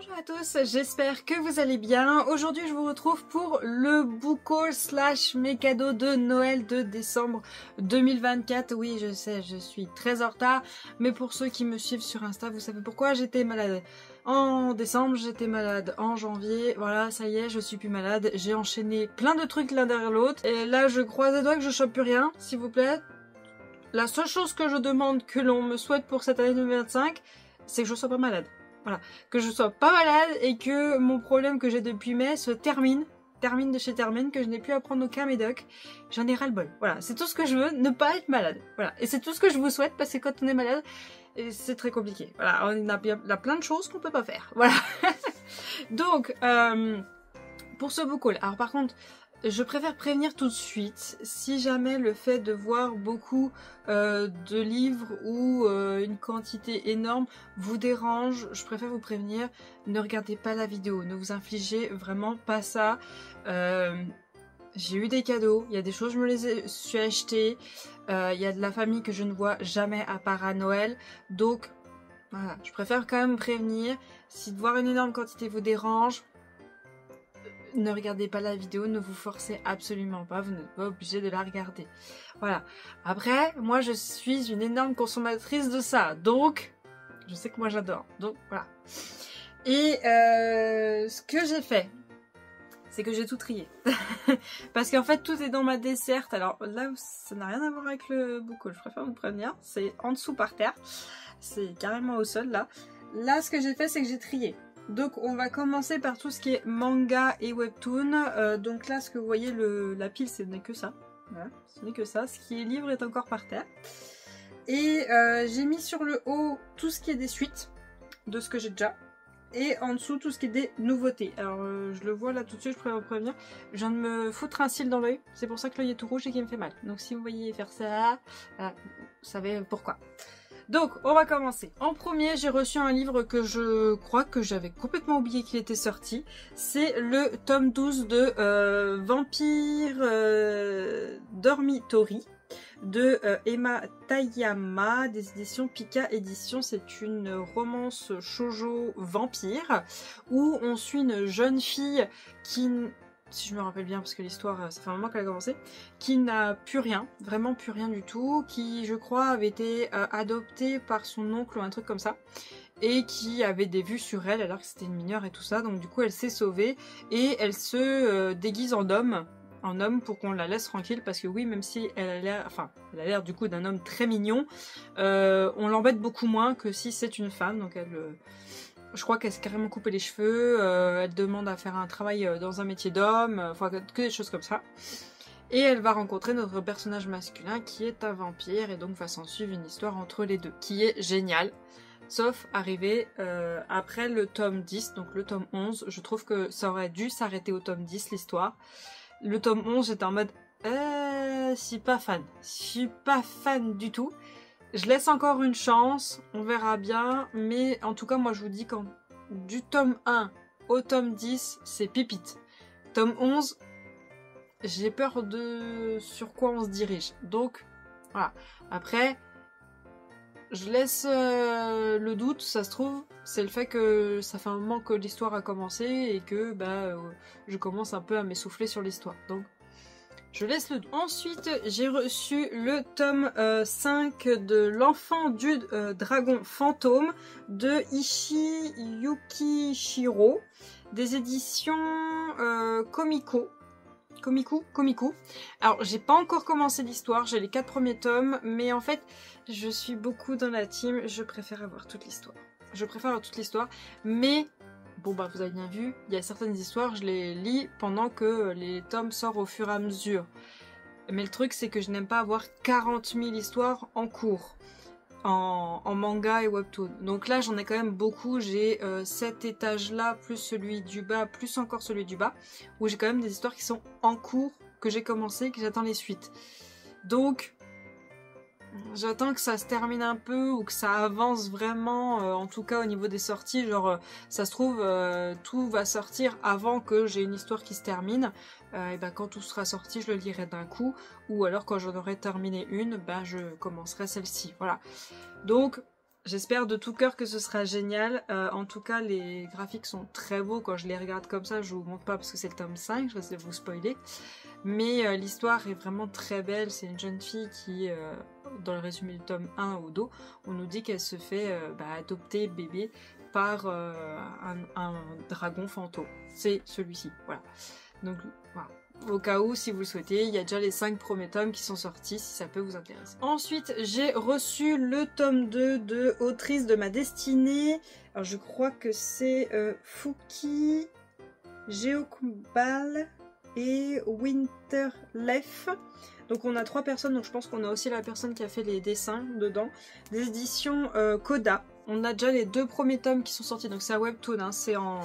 Bonjour à tous, j'espère que vous allez bien. Aujourd'hui je vous retrouve pour le book haul / mes cadeaux de Noël de décembre 2024. Oui, je sais, je suis très en retard, mais pour ceux qui me suivent sur Insta, vous savez pourquoi j'étais malade en décembre, j'étais malade en janvier. Voilà, ça y est, je suis plus malade. J'ai enchaîné plein de trucs l'un derrière l'autre. Et là, je croise les doigts que je chope plus rien, s'il vous plaît. La seule chose que je demande que l'on me souhaite pour cette année 2025, c'est que je sois pas malade. Voilà, que je sois pas malade et que mon problème que j'ai depuis mai se termine de chez termine, que je n'ai plus à prendre aucun médoc. J'en ai ras le bol. Voilà, c'est tout ce que je veux, ne pas être malade. Voilà, et c'est tout ce que je vous souhaite parce que quand on est malade, c'est très compliqué. Voilà, il y a plein de choses qu'on peut pas faire. Voilà. Donc, pour ce book haul, alors par contre, je préfère prévenir tout de suite, si jamais le fait de voir beaucoup de livres ou une quantité énorme vous dérange, je préfère vous prévenir, ne regardez pas la vidéo, ne vous infligez vraiment pas ça. J'ai eu des cadeaux, il y a des choses je me les suis achetées, il y a de la famille que je ne vois jamais à part à Noël, donc voilà, je préfère quand même prévenir, si de voir une énorme quantité vous dérange, ne regardez pas la vidéo, ne vous forcez absolument pas, vous n'êtes pas obligé de la regarder. Voilà. Après, moi je suis une énorme consommatrice de ça, donc je sais que moi j'adore. Donc voilà. Et ce que j'ai fait, c'est que j'ai tout trié. Parce qu'en fait tout est dans ma desserte. Alors là, ça n'a rien à voir avec le book haul, je préfère vous prévenir. C'est en dessous par terre. C'est carrément au sol là. Là, ce que j'ai fait, c'est que j'ai trié. Donc on va commencer par tout ce qui est manga et webtoon. Donc là ce que vous voyez, la pile, ce n'est que ça. Voilà, ce n'est que ça. Ce qui est livre est encore par terre. Et j'ai mis sur le haut tout ce qui est des suites de ce que j'ai déjà. Et en dessous tout ce qui est des nouveautés. Alors je le vois là tout de suite, je préfère vous prévenir. Je viens de me foutre un cil dans l'œil. C'est pour ça que l'œil est tout rouge et qu'il me fait mal. Donc si vous voyez faire ça, vous savez pourquoi. Donc, on va commencer. En premier, j'ai reçu un livre que je crois que j'avais complètement oublié qu'il était sorti. C'est le tome 12 de Vampire Dormitory de Emma Tayama des éditions Pika Éditions. C'est une romance shoujo vampire où on suit une jeune fille qui... si je me rappelle bien, parce que l'histoire, ça fait un moment qu'elle a commencé, qui n'a plus rien, vraiment plus rien du tout, qui, je crois, avait été adoptée par son oncle ou un truc comme ça, et qui avait des vues sur elle alors que c'était une mineure et tout ça, donc du coup elle s'est sauvée, et elle se déguise en homme pour qu'on la laisse tranquille, parce que oui, même si elle a l'air, enfin, elle a l'air du coup d'un homme très mignon, on l'embête beaucoup moins que si c'est une femme, donc elle... je crois qu'elle s'est carrément coupé les cheveux, elle demande à faire un travail dans un métier d'homme, enfin que des choses comme ça. Et elle va rencontrer notre personnage masculin qui est un vampire et donc va s'en suivre une histoire entre les deux, qui est géniale. Sauf arrivé après le tome 10, donc le tome 11, je trouve que ça aurait dû s'arrêter au tome 10 l'histoire. Le tome 11 j'étais en mode je suis pas fan du tout. Je laisse encore une chance, on verra bien, mais en tout cas moi je vous dis quand du tome 1 au tome 10 c'est pipite. Tome 11, j'ai peur de sur quoi on se dirige, donc voilà. Après, je laisse le doute, ça se trouve, c'est le fait que ça fait un moment que l'histoire a commencé et que je commence un peu à m'essouffler sur l'histoire, donc... je laisse le... Ensuite, j'ai reçu le tome 5 de l'enfant du dragon fantôme de Ishii Yukishiro des éditions Komiku. Alors, j'ai pas encore commencé l'histoire, j'ai les 4 premiers tomes, mais en fait, je suis beaucoup dans la team, je préfère avoir toute l'histoire. Mais... bon bah vous avez bien vu, il y a certaines histoires, je les lis pendant que les tomes sortent au fur et à mesure. Mais le truc c'est que je n'aime pas avoir 40 000 histoires en cours, en manga et webtoon. Donc là j'en ai quand même beaucoup, j'ai cet étage là, plus celui du bas, plus encore celui du bas, où j'ai quand même des histoires qui sont en cours, que j'ai commencé, que j'attends les suites. Donc... j'attends que ça se termine un peu ou que ça avance vraiment, en tout cas au niveau des sorties, genre ça se trouve tout va sortir avant que j'ai une histoire qui se termine, et ben quand tout sera sorti je le lirai d'un coup, ou alors quand j'en aurai terminé une, ben je commencerai celle-ci, voilà. Donc J'espère de tout cœur que ce sera génial. En tout cas, les graphiques sont très beaux. Quand je les regarde comme ça, je vous montre pas parce que c'est le tome 5, je vais vous spoiler. Mais l'histoire est vraiment très belle. C'est une jeune fille qui, dans le résumé du tome 1 au dos, on nous dit qu'elle se fait adopter bébé par un dragon fantôme. C'est celui-ci, voilà. Donc voilà. Au cas où, si vous le souhaitez, il y a déjà les 5 premiers tomes qui sont sortis, si ça peut vous intéresser. Ensuite, j'ai reçu le tome 2 de Autrice de ma destinée. Alors je crois que c'est Fuki, Geokumbal et Winterleaf. Donc on a 3 personnes, donc je pense qu'on a aussi la personne qui a fait les dessins dedans. Des éditions Coda. On a déjà les 2 premiers tomes qui sont sortis, donc c'est un webtoon, hein, c'est en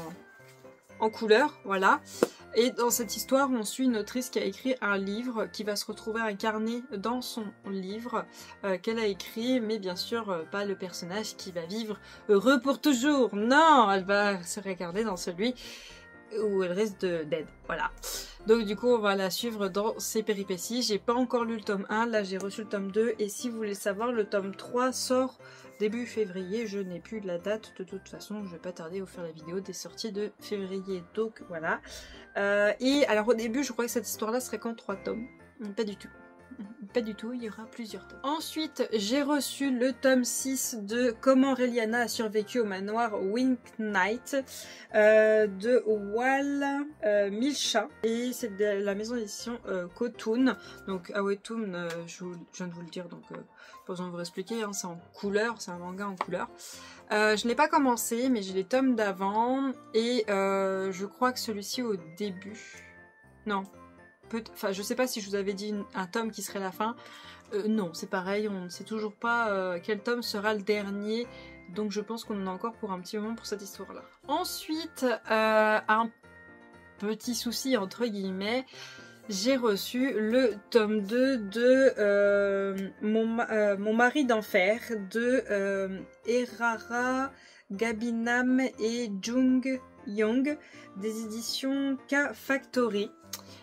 couleur, voilà. Et dans cette histoire, on suit une autrice qui a écrit un livre qui va se retrouver incarné dans son livre qu'elle a écrit, mais bien sûr pas le personnage qui va vivre heureux pour toujours. Non, elle va se regarder dans celui où elle risque d'aide, voilà. Donc du coup, on va la suivre dans ses péripéties. J'ai pas encore lu le tome 1, là j'ai reçu le tome 2, et si vous voulez savoir, le tome 3 sort début février. Je n'ai plus la date, de toute façon je vais pas tarder à vous faire la vidéo des sorties de février, donc voilà. Et alors au début je croyais que cette histoire là serait qu'en 3 tomes, pas du tout. Pas du tout, il y aura plusieurs tomes. Ensuite, j'ai reçu le tome 6 de Comment Reliana a survécu au manoir Wink Knight de Wal Milcha. Et c'est de la maison d'édition Kotun. Donc Awetoon, je viens de vous le dire, donc pas besoin de vous expliquer, hein, c'est en couleur, c'est un manga en couleur. Je ne l'ai pas commencé, mais j'ai les tomes d'avant. Et je crois que celui-ci au début... Non. Enfin, je sais pas si je vous avais dit un tome qui serait la fin. Non, c'est pareil, on ne sait toujours pas quel tome sera le dernier. Donc je pense qu'on en a encore pour un petit moment pour cette histoire-là. Ensuite, un petit souci entre guillemets. J'ai reçu le tome 2 de Mon mari d'enfer de Erara Gabinam et Jung Young des éditions K Factory.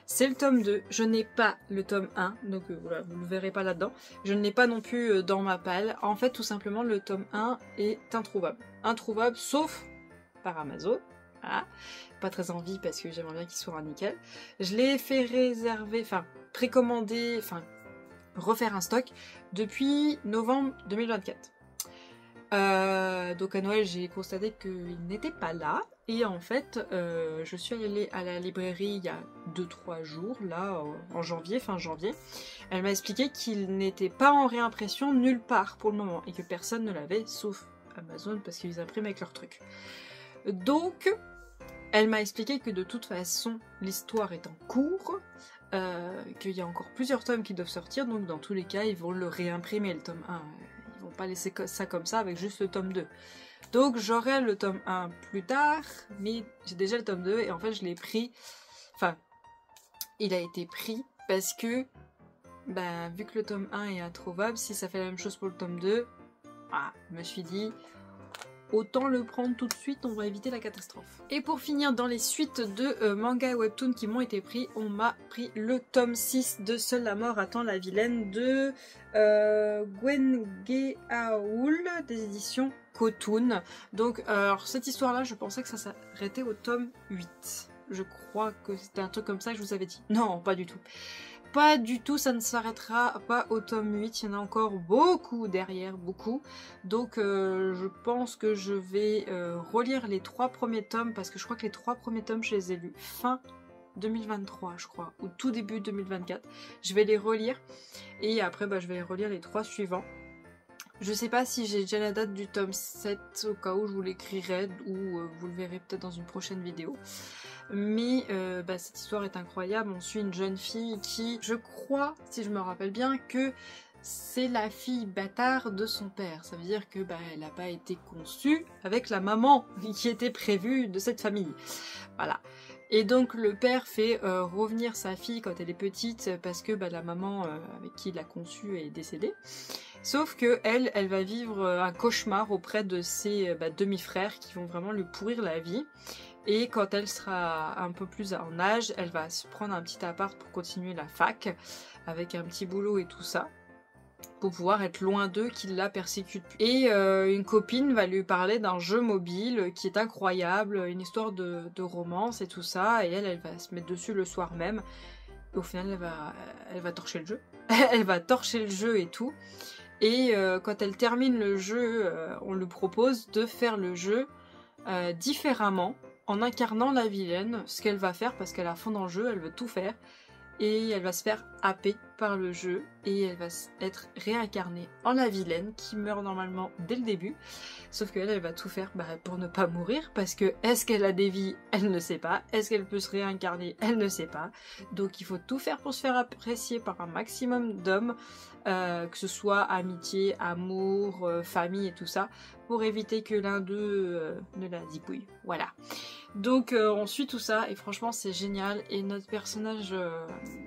C'est le tome 2, je n'ai pas le tome 1, donc voilà, vous ne le verrez pas là-dedans. Je ne l'ai pas non plus dans ma palle. En fait, tout simplement, le tome 1 est introuvable. Introuvable, sauf par Amazon. Voilà. Pas très envie parce que j'aimerais bien qu'il soit un nickel. Je l'ai fait réserver, enfin, précommander, enfin, refaire un stock depuis novembre 2024. Donc à Noël, j'ai constaté qu'il n'était pas là. Et en fait, je suis allée à la librairie il y a 2-3 jours, là, en janvier, fin janvier. Elle m'a expliqué qu'il n'était pas en réimpression nulle part pour le moment. Et que personne ne l'avait, sauf Amazon, parce qu'ils impriment avec leurs trucs. Donc, elle m'a expliqué que de toute façon, l'histoire est en cours. Qu'il y a encore plusieurs tomes qui doivent sortir. Donc dans tous les cas, ils vont le réimprimer, le tome 1. Ils vont pas laisser ça comme ça avec juste le tome 2. Donc j'aurai le tome 1 plus tard, mais j'ai déjà le tome 2 et en fait je l'ai pris, enfin, il a été pris parce que, bah, vu que le tome 1 est introuvable, si ça fait la même chose pour le tome 2, je me suis dit, autant le prendre tout de suite, on va éviter la catastrophe. Et pour finir, dans les suites de manga et webtoon qui m'ont été pris, on m'a pris le tome 6 de Seule la mort attend la vilaine de Gwengeaoul des éditions Kotun. Donc alors cette histoire là je pensais que ça s'arrêtait au tome 8. Je crois que c'était un truc comme ça que je vous avais dit. Non, pas du tout. Pas du tout, ça ne s'arrêtera pas au tome 8, il y en a encore beaucoup derrière, beaucoup. Donc je pense que je vais relire les 3 premiers tomes, parce que je crois que les 3 premiers tomes je les ai lus fin 2023 je crois, ou tout début 2024. Je vais les relire et après je vais relire les 3 suivants. Je sais pas si j'ai déjà la date du tome 7 au cas où je vous l'écrirai ou vous le verrez peut-être dans une prochaine vidéo. Mais cette histoire est incroyable. On suit une jeune fille qui, je crois, si je me rappelle bien, que c'est la fille bâtarde de son père. Ça veut dire que elle n'a pas été conçue avec la maman qui était prévue de cette famille. Voilà. Et donc le père fait revenir sa fille quand elle est petite parce que la maman avec qui il l'a conçue est décédée. Sauf que elle va vivre un cauchemar auprès de ses demi-frères qui vont vraiment lui pourrir la vie. Et quand elle sera un peu plus en âge, elle va se prendre un petit appart pour continuer la fac avec un petit boulot et tout ça. pour pouvoir être loin d'eux, qu'ils la persécutent plus. Et une copine va lui parler d'un jeu mobile qui est incroyable, une histoire de romance et tout ça, et elle va se mettre dessus le soir même. Et au final, elle va torcher le jeu. Elle va torcher le jeu et tout. Et quand elle termine le jeu, on lui propose de faire le jeu différemment, en incarnant la vilaine, ce qu'elle va faire parce qu'elle est à fond dans le jeu, elle veut tout faire. Et elle va se faire happer par le jeu et elle va être réincarnée en la vilaine qui meurt normalement dès le début. Sauf qu'elle, elle va tout faire pour ne pas mourir parce que est-ce qu'elle a des vies? Elle ne sait pas. Est-ce qu'elle peut se réincarner? Elle ne sait pas. Donc il faut tout faire pour se faire apprécier par un maximum d'hommes, que ce soit amitié, amour, famille et tout ça, pour éviter que l'un d'eux ne la dipouille. Voilà. Donc on suit tout ça et franchement c'est génial. Et notre personnage,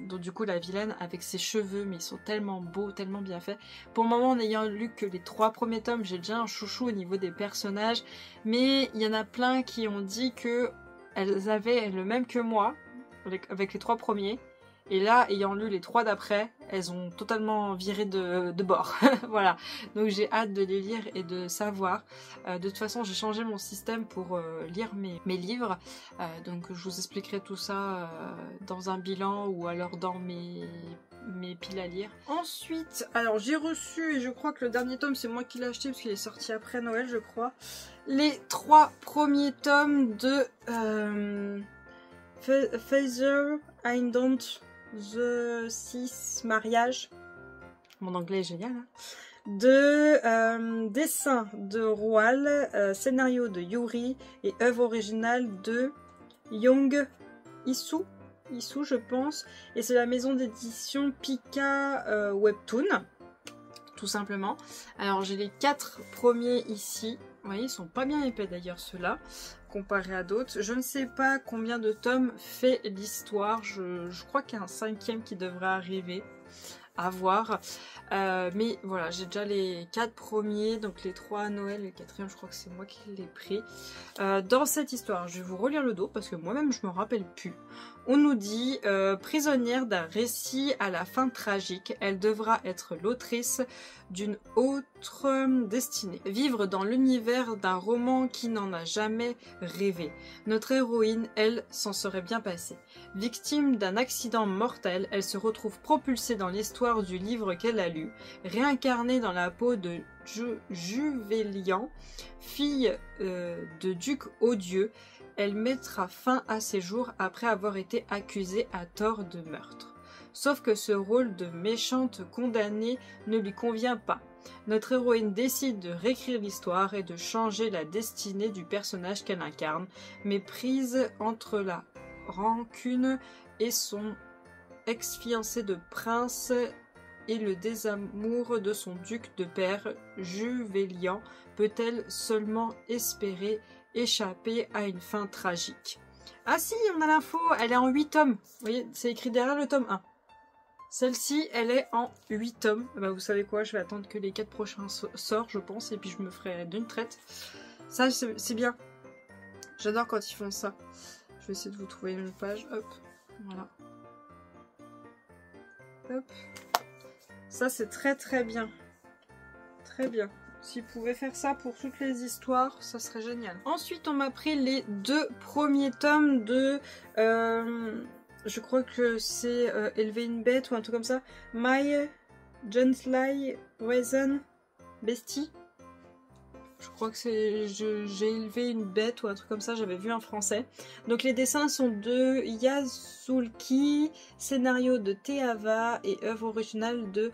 donc du coup la vilaine avec ses cheveux, mais ils sont tellement beaux, tellement bien faits. Pour le moment, en ayant lu que les 3 premiers tomes, j'ai déjà un chouchou au niveau des personnages, mais il y en a plein qui ont dit que elles avaient le même que moi avec les 3 premiers. Et là, ayant lu les 3 d'après, elles ont totalement viré de bord. Voilà. Donc j'ai hâte de les lire et de savoir. De toute façon, j'ai changé mon système pour lire mes livres. Donc je vous expliquerai tout ça dans un bilan ou alors dans mes piles à lire. Ensuite, alors j'ai reçu, et je crois que le dernier tome, c'est moi qui l'ai acheté parce qu'il est sorti après Noël, je crois. Les 3 premiers tomes de Father I Don't The Six Mariage. Mon anglais est génial. Hein, de dessin de Roald, scénario de Yuri et œuvre originale de Young Isu, je pense. Et c'est la maison d'édition Pika Webtoon, tout simplement. Alors j'ai les 4 premiers ici. Vous voyez, ils sont pas bien épais d'ailleurs ceux-là, comparé à d'autres. Je ne sais pas combien de tomes fait l'histoire. Je crois qu'il y a un 5e qui devrait arriver. À voir. Mais voilà, j'ai déjà les 4 premiers, donc les 3 à Noël, le 4e, je crois que c'est moi qui l'ai pris. Dans cette histoire, je vais vous relire le dos parce que moi-même je me rappelle plus. On nous dit prisonnière d'un récit à la fin tragique, elle devra être l'autrice d'une autre destinée. Vivre dans l'univers d'un roman qui n'en a jamais rêvé. Notre héroïne, elle, s'en serait bien passée. Victime d'un accident mortel, elle se retrouve propulsée dans l'histoire du livre qu'elle a lu, réincarnée dans la peau de Juvélian, fille de duc odieux. Elle mettra fin à ses jours après avoir été accusée à tort de meurtre. Sauf que ce rôle de méchante condamnée ne lui convient pas. Notre héroïne décide de réécrire l'histoire et de changer la destinée du personnage qu'elle incarne, mais prise entre la rancune et son ex-fiancé de prince et le désamour de son duc de père, Juvélian, peut-elle seulement espérer échapper à une fin tragique. Ah si, on a l'info, elle est en 8 tomes. Vous voyez, c'est écrit derrière le tome 1. Celle-ci, elle est en 8 tomes. Bah, vous savez quoi, je vais attendre que les 4 prochains sortent, je pense, et puis je me ferai d'une traite. Ça, c'est bien. J'adore quand ils font ça. Je vais essayer de vous trouver une page. Hop, voilà. Hop. Ça, c'est très très bien. Très bien. S'ils pouvaient faire ça pour toutes les histoires, ça serait génial. Ensuite, on m'a pris les 2 premiers tomes de... je crois que c'est Élever une bête ou un truc comme ça. My Gently Raisin Bestie. Je crois que c'est J'ai élevé une bête ou un truc comme ça, j'avais vu en français. Donc les dessins sont de Yazulki, scénario de Teava et œuvre originale de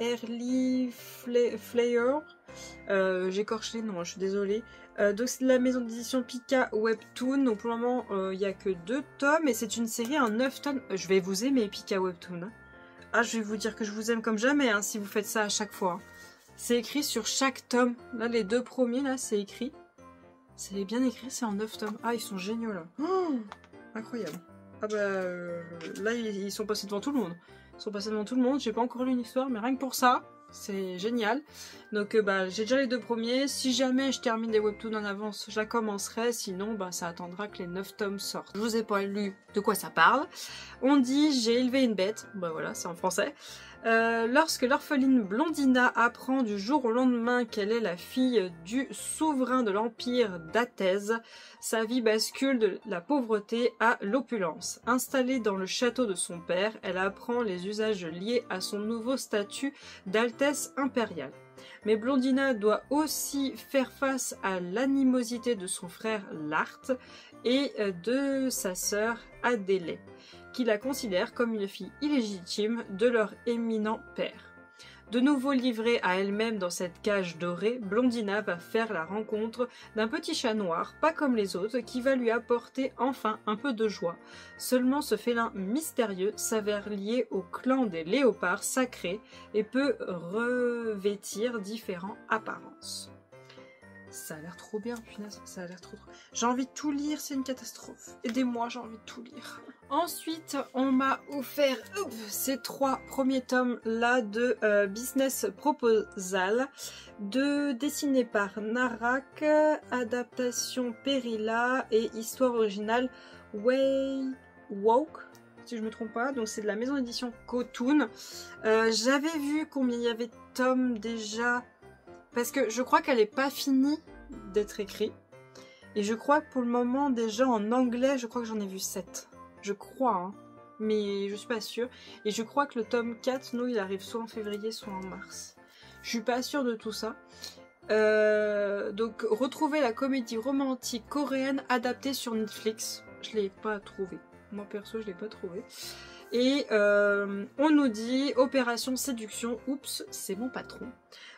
Early Flair. J'écorche les noms, je suis désolée. Donc c'est de la maison d'édition Pika Webtoon. Donc pour le moment il n'y a que 2 tomes et c'est une série en 9 tomes. Je vais vous aimer Pika Webtoon. Hein. Ah, je vais vous dire que je vous aime comme jamais hein, si vous faites ça à chaque fois. Hein. C'est écrit sur chaque tome. Là les 2 premiers là c'est écrit. C'est bien écrit, c'est en 9 tomes. Ah ils sont géniaux là. Oh, incroyable. Ah bah là ils sont passés devant tout le monde. Ils sont passés devant tout le monde. J'ai pas encore lu une histoire mais rien que pour ça. C'est génial. Donc bah, j'ai déjà les 2 premiers. Si jamais je termine les webtoons en avance, je la commencerai. Sinon, bah, ça attendra que les 9 tomes sortent. Je vous ai pas lu de quoi ça parle. On dit j'ai élevé une bête. Bah voilà, c'est en français. Lorsque l'orpheline Blondina apprend du jour au lendemain qu'elle est la fille du souverain de l'empire d'Athènes, sa vie bascule de la pauvreté à l'opulence. Installée dans le château de son père, elle apprend les usages liés à son nouveau statut d'altesse impériale. Mais Blondina doit aussi faire face à l'animosité de son frère Lart et de sa sœur Adélée, qui la considèrent comme une fille illégitime de leur éminent père. De nouveau livrée à elle-même dans cette cage dorée, Blondina va faire la rencontre d'un petit chat noir, pas comme les autres, qui va lui apporter enfin un peu de joie. Seulement ce félin mystérieux s'avère lié au clan des léopards sacrés et peut revêtir différentes apparences. Ça a l'air trop bien, punaise, ça a l'air trop. J'ai envie de tout lire, c'est une catastrophe. Aidez-moi, j'ai envie de tout lire. Ensuite, on m'a offert ces 3 premiers tomes là de Business Proposal, dessinés par Narak, adaptation Perilla et histoire originale Way Woke, si je me trompe pas. Donc c'est de la maison d'édition Cotoon. J'avais vu combien il y avait de tomes déjà. Parce que je crois qu'elle n'est pas finie d'être écrite. Et je crois que pour le moment, déjà en anglais, je crois que j'en ai vu 7. Je crois, hein. Mais je suis pas sûre. Et je crois que le tome 4, nous, il arrive soit en février, soit en mars. Je suis pas sûre de tout ça. Donc, retrouver la comédie romantique coréenne adaptée sur Netflix. Je l'ai pas trouvée. Moi, perso, je l'ai pas trouvée. Et on nous dit Opération Séduction, oups, c'est mon patron.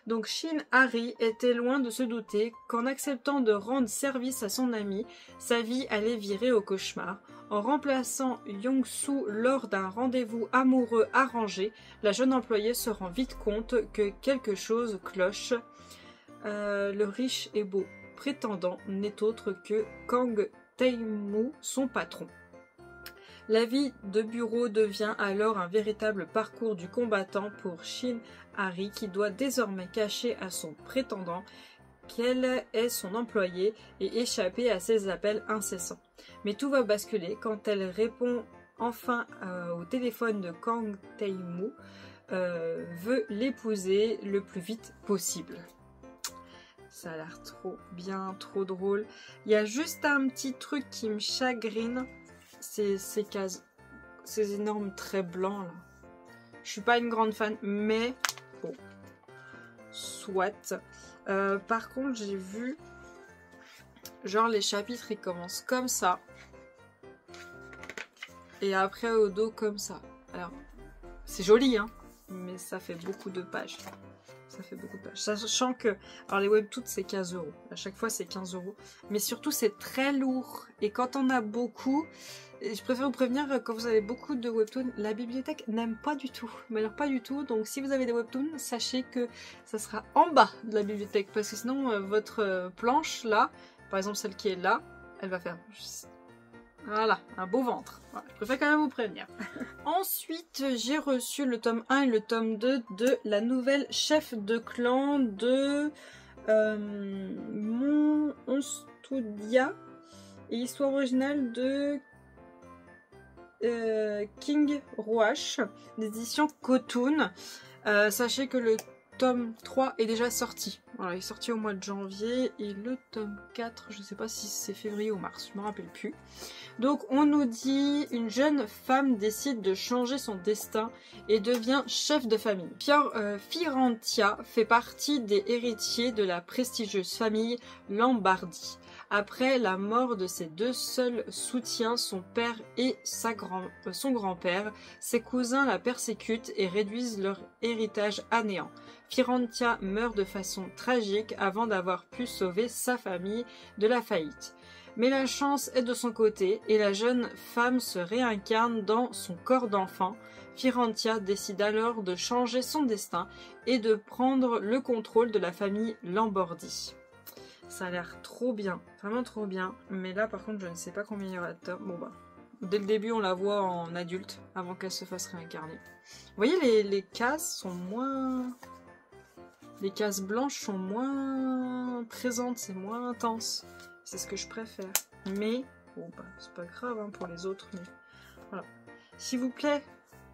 Donc Shin Hari était loin de se douter qu'en acceptant de rendre service à son ami, sa vie allait virer au cauchemar. En remplaçant Yong-soo lors d'un rendez-vous amoureux arrangé, la jeune employée se rend vite compte que quelque chose cloche. Le riche et beau prétendant n'est autre que Kang Tae-moo, son patron. La vie de bureau devient alors un véritable parcours du combattant pour Shin Hari, qui doit désormais cacher à son prétendant qu'elle est son employée et échapper à ses appels incessants. Mais tout va basculer quand elle répond enfin au téléphone de Kang Tae-moo, veut l'épouser le plus vite possible. Ça a l'air trop bien, trop drôle. Il y a juste un petit truc qui me chagrine. Ces cases, ces énormes traits blancs là. Je suis pas une grande fan, mais bon, soit. Par contre, j'ai vu, genre les chapitres ils commencent comme ça, et après au dos comme ça. Alors, c'est joli, hein, mais ça fait beaucoup de pages. Ça fait beaucoup de pages. Sachant que, alors les webtoons c'est 15 €. À chaque fois c'est 15 €. Mais surtout c'est très lourd. Et quand on a beaucoup, je préfère vous prévenir, quand vous avez beaucoup de webtoons, la bibliothèque n'aime pas du tout. Mais alors pas du tout. Donc si vous avez des webtoons, sachez que ça sera en bas de la bibliothèque. Parce que sinon votre planche là, par exemple celle qui est là, elle va faire... Voilà, un beau ventre. Voilà, je préfère quand même vous prévenir. Ensuite, j'ai reçu le tome 1 et le tome 2 de la nouvelle chef de clan de Monstudia et histoire originale de King Rouache, d'édition Cotoon. Sachez que le tome 3 est déjà sorti. Voilà, il est sorti au mois de janvier et le tome 4, je ne sais pas si c'est février ou mars, je me rappelle plus. Donc on nous dit une jeune femme décide de changer son destin et devient chef de famille. Firantia fait partie des héritiers de la prestigieuse famille Lambardi. Après la mort de ses 2 seuls soutiens, son père et son grand-père, ses cousins la persécutent et réduisent leur héritage à néant. Firantia meurt de façon tragique avant d'avoir pu sauver sa famille de la faillite. Mais la chance est de son côté et la jeune femme se réincarne dans son corps d'enfant. Firantia décide alors de changer son destin et de prendre le contrôle de la famille Lambordi. Ça a l'air trop bien, vraiment trop bien. Mais là par contre je ne sais pas combien il y aura de tomes. Bon bah, dès le début on la voit en adulte avant qu'elle se fasse réincarner. Vous voyez les cases sont moins... Les cases blanches sont moins présentes, c'est moins intense. C'est ce que je préfère. Mais, bon bah, c'est pas grave hein, pour les autres. Mais voilà. S'il vous plaît,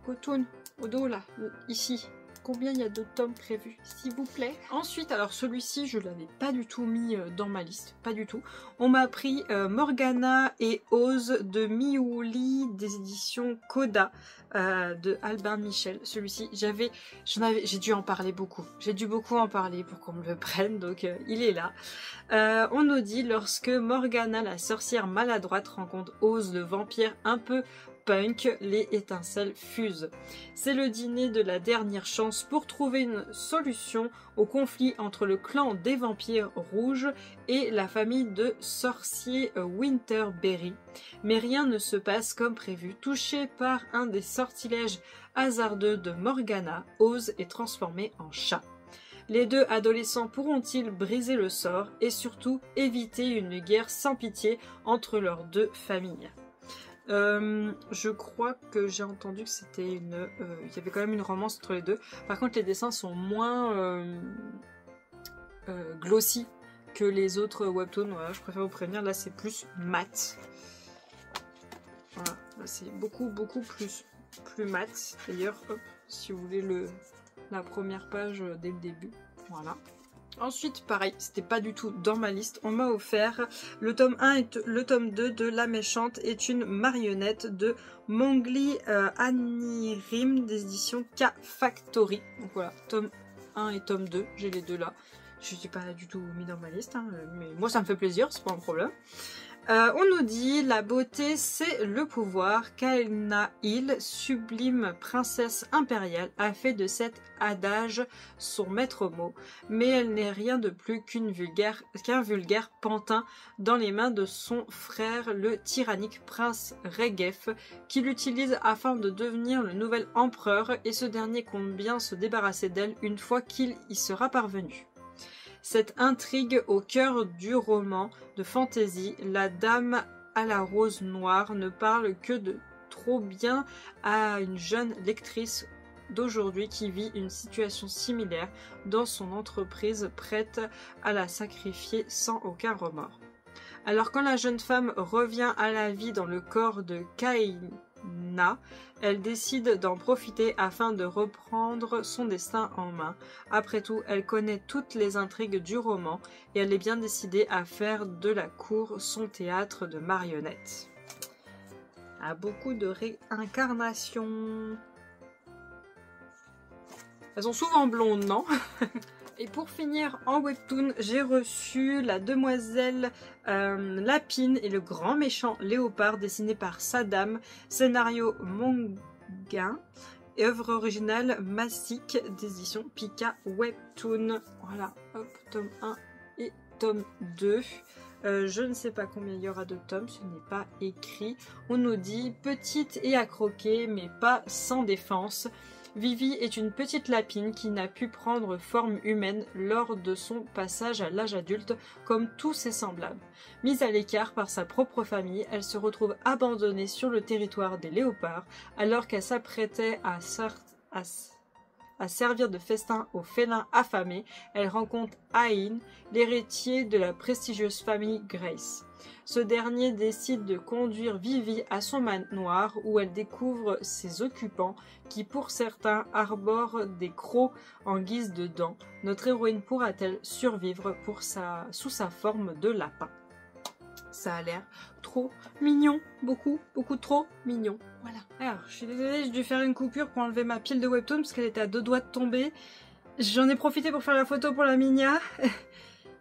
Cotoon, au dos là, ici. Combien il y a de tomes prévus, s'il vous plaît? Ensuite, alors celui-ci, je ne l'avais pas du tout mis dans ma liste, pas du tout. On m'a pris Morgana et Oz de Miouli des éditions Coda de Albin Michel. Celui-ci, j'ai dû en parler beaucoup. J'ai dû beaucoup en parler pour qu'on me le prenne, donc il est là. On nous dit, lorsque Morgana, la sorcière maladroite, rencontre Oz, le vampire un peu punk, les étincelles fusent. C'est le dîner de la dernière chance pour trouver une solution au conflit entre le clan des vampires rouges et la famille de sorciers Winterberry. Mais rien ne se passe comme prévu. Touché par un des sortilèges hasardeux de Morgana, Oz est transformé en chat. Les deux adolescents pourront-ils briser le sort et surtout éviter une guerre sans pitié entre leurs deux familles? Je crois que j'ai entendu que c'était il y avait quand même une romance entre les deux. Par contre, les dessins sont moins glossy que les autres webtoons. Voilà, je préfère vous prévenir. Là, c'est plus mat. Voilà, là, c'est beaucoup plus mat. D'ailleurs, hop, si vous voulez la première page dès le début. Voilà. Ensuite, pareil, c'était pas du tout dans ma liste, on m'a offert le tome 1 et le tome 2 de La Méchante est une marionnette de Mongli Anirim des éditions K Factory. Donc voilà, tome 1 et tome 2, j'ai les deux là. Je ne suis pas du tout mis dans ma liste, hein, mais moi ça me fait plaisir, c'est pas un problème. On nous dit, la beauté c'est le pouvoir. Kael'na Hill, sublime princesse impériale, a fait de cet adage son maître mot, mais elle n'est rien de plus qu'un vulgaire pantin dans les mains de son frère, le tyrannique prince Regef, qui l'utilise afin de devenir le nouvel empereur, et ce dernier compte bien se débarrasser d'elle une fois qu'il y sera parvenu. Cette intrigue au cœur du roman de fantasy, La Dame à la rose noire, ne parle que de trop bien à une jeune lectrice d'aujourd'hui qui vit une situation similaire dans son entreprise, prête à la sacrifier sans aucun remords. Alors quand la jeune femme revient à la vie dans le corps de Kael'na, elle décide d'en profiter afin de reprendre son destin en main. Après tout, elle connaît toutes les intrigues du roman et elle est bien décidée à faire de la cour son théâtre de marionnettes. Ah, beaucoup de réincarnations. Elles sont souvent blondes, non? Et pour finir en webtoon, j'ai reçu La Demoiselle Lapine et le grand méchant léopard, dessiné par Sadam, scénario Monguin, œuvre originale Massique d'édition Pika Webtoon. Voilà, hop, tome 1 et tome 2. Je ne sais pas combien il y aura de tomes, ce n'est pas écrit. On nous dit petite et à croquer, mais pas sans défense. Vivi est une petite lapine qui n'a pu prendre forme humaine lors de son passage à l'âge adulte, comme tous ses semblables. Mise à l'écart par sa propre famille, elle se retrouve abandonnée sur le territoire des léopards, alors qu'elle s'apprêtait à servir de festin aux félins affamés. Elle rencontre Ain, l'héritier de la prestigieuse famille Grace. Ce dernier décide de conduire Vivi à son manoir où elle découvre ses occupants qui pour certains arborent des crocs en guise de dents. Notre héroïne pourra-t-elle survivre sous sa forme de lapin? Ça a l'air trop mignon, beaucoup trop mignon. Voilà. Alors, je suis désolée, j'ai dû faire une coupure pour enlever ma pile de webtoons parce qu'elle était à 2 doigts de tomber. J'en ai profité pour faire la photo pour la Minia.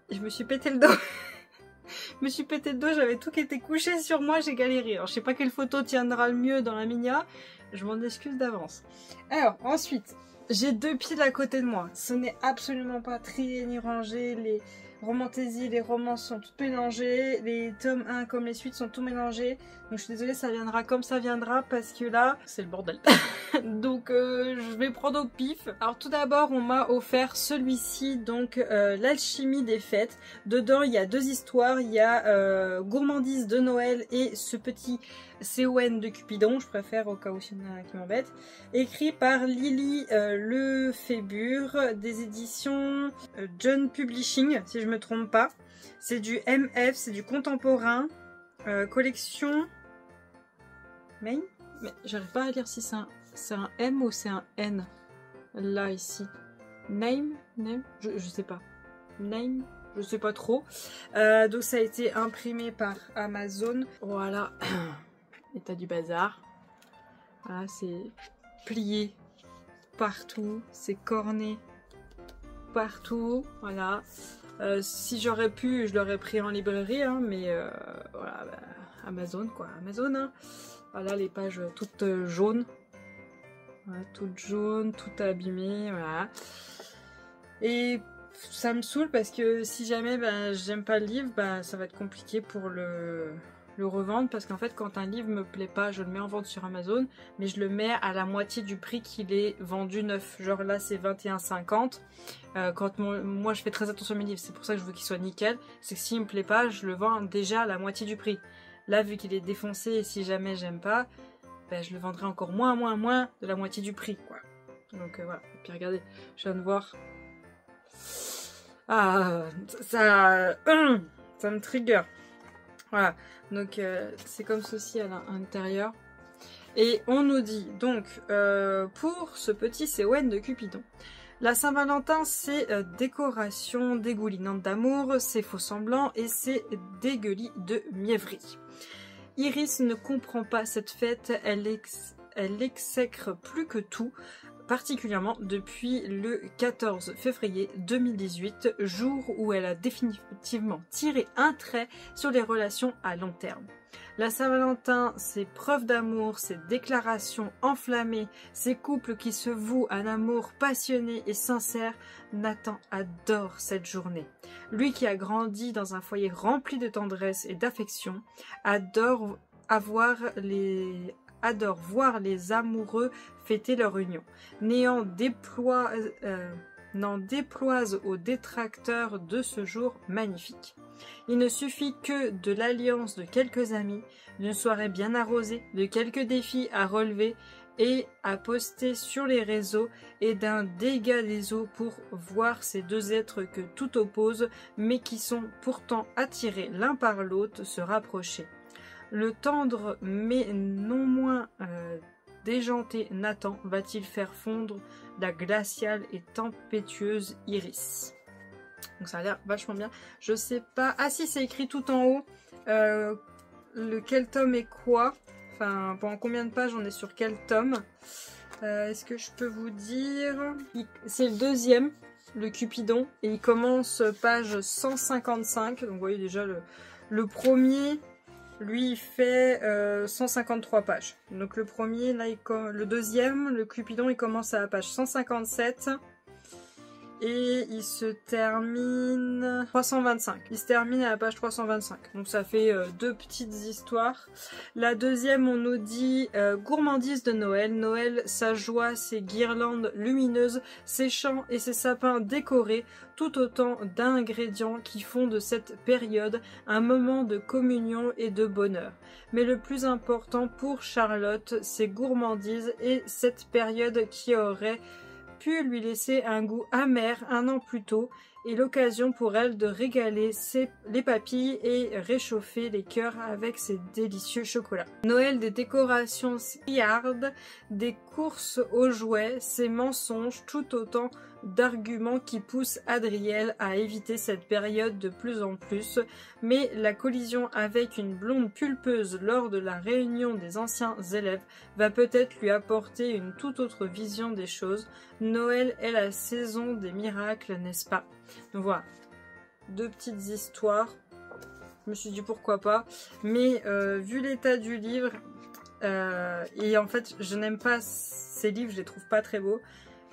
Je me suis pété le dos. Je me suis pété le dos, j'avais tout qui était couché sur moi, j'ai galéré. Alors, je sais pas quelle photo tiendra le mieux dans la Minia. Je m'en excuse d'avance. Alors, ensuite, j'ai 2 piles à côté de moi. Ce n'est absolument pas trié ni rangé. Les romantaisies, les romans sont toutes mélangées. Les tomes 1 comme les suites sont tout mélangés. Donc je suis désolée, ça viendra comme ça viendra parce que là, c'est le bordel. Donc je vais prendre au pif. Alors tout d'abord, on m'a offert celui-ci, donc l'alchimie des fêtes. Dedans, il y a 2 histoires. Il y a Gourmandise de Noël et ce petit CON de Cupidon, je préfère au cas où il y en a qui m'embêtent. Écrit par Lily Lefébure des éditions John Publishing, si je me trompe pas. C'est du MF, c'est du contemporain. Collection main, mais j'arrive pas à lire si c'est un C'est un M ou c'est un N? Là, ici. Name? Name? Je sais pas. Name? Je sais pas trop. Donc ça a été imprimé par Amazon. Voilà. État du bazar. Voilà, c'est plié partout. C'est corné partout. Voilà. Si j'aurais pu, je l'aurais pris en librairie, hein, mais voilà, bah, Amazon quoi. Amazon, hein. Voilà, les pages toutes jaunes. Voilà, toutes jaunes, toutes abîmées. Voilà. Et ça me saoule parce que si jamais ben, j'aime pas le livre, ben, ça va être compliqué pour le revendre, parce qu'en fait quand un livre me plaît pas, je le mets en vente sur Amazon, mais je le mets à la moitié du prix qu'il est vendu neuf. Genre là c'est 21,50. Quand moi je fais très attention à mes livres, c'est pour ça que je veux qu'il soit nickel, c'est que s'il me plaît pas, je le vends déjà à la moitié du prix. Là vu qu'il est défoncé, et si jamais j'aime pas, ben, je le vendrai encore moins de la moitié du prix quoi. Donc voilà. Et puis regardez, je viens de voir. Ah, ça me trigger. Voilà, donc c'est comme ceci à l'intérieur. Et on nous dit, donc, pour ce petit Séouen de Cupidon. La Saint-Valentin, c'est décoration dégoulinante d'amour, c'est faux semblant et c'est dégueulis de mièvrerie. Iris ne comprend pas cette fête, elle exècre plus que tout, particulièrement depuis le 14 février 2018, jour où elle a définitivement tiré un trait sur les relations à long terme. La Saint-Valentin, c'est preuves d'amour, c'est déclarations enflammées, ces couples qui se vouent à un amour passionné et sincère. Nathan adore cette journée. Lui qui a grandi dans un foyer rempli de tendresse et d'affection, adore voir les amoureux fêter leur union. N'en déploise aux détracteurs de ce jour magnifique. Il ne suffit que de l'alliance de quelques amis, d'une soirée bien arrosée, de quelques défis à relever et à poster sur les réseaux et d'un dégât des eaux pour voir ces deux êtres que tout oppose mais qui sont pourtant attirés l'un par l'autre se rapprocher. Le tendre mais non moins déjanté Nathan va-t-il faire fondre la glaciale et tempétueuse Iris? Donc ça a l'air vachement bien. Je sais pas... Ah si, c'est écrit tout en haut. Quel tome est quoi? Enfin, pendant combien de pages on est sur quel tome? Est-ce que je peux vous dire? C'est le deuxième, le Cupidon. Et il commence page 155. Donc vous voyez déjà le premier... Lui, il fait 153 pages. Donc le premier, là, le deuxième, le Cupidon, il commence à la page 157. Et il se termine 325. Il se termine à la page 325. Donc ça fait deux petites histoires. La deuxième, on nous dit gourmandise de Noël. Noël, sa joie, ses guirlandes lumineuses, ses champs et ses sapins décorés. Tout autant d'ingrédients qui font de cette période un moment de communion et de bonheur. Mais le plus important pour Charlotte, c'est gourmandise et cette période qui aurait pu lui laisser un goût amer un an plus tôt et l'occasion pour elle de régaler les papilles et réchauffer les cœurs avec ses délicieux chocolats. Noël, des décorations criardes, des courses aux jouets, ses mensonges, tout autant d'arguments qui poussent Adriel à éviter cette période de plus en plus, mais la collision avec une blonde pulpeuse lors de la réunion des anciens élèves va peut-être lui apporter une toute autre vision des choses. Noël est la saison des miracles, n'est-ce pas? Donc voilà, deux petites histoires. Je me suis dit pourquoi pas, mais vu l'état du livre, et en fait je n'aime pas ces livres, je les trouve pas très beaux.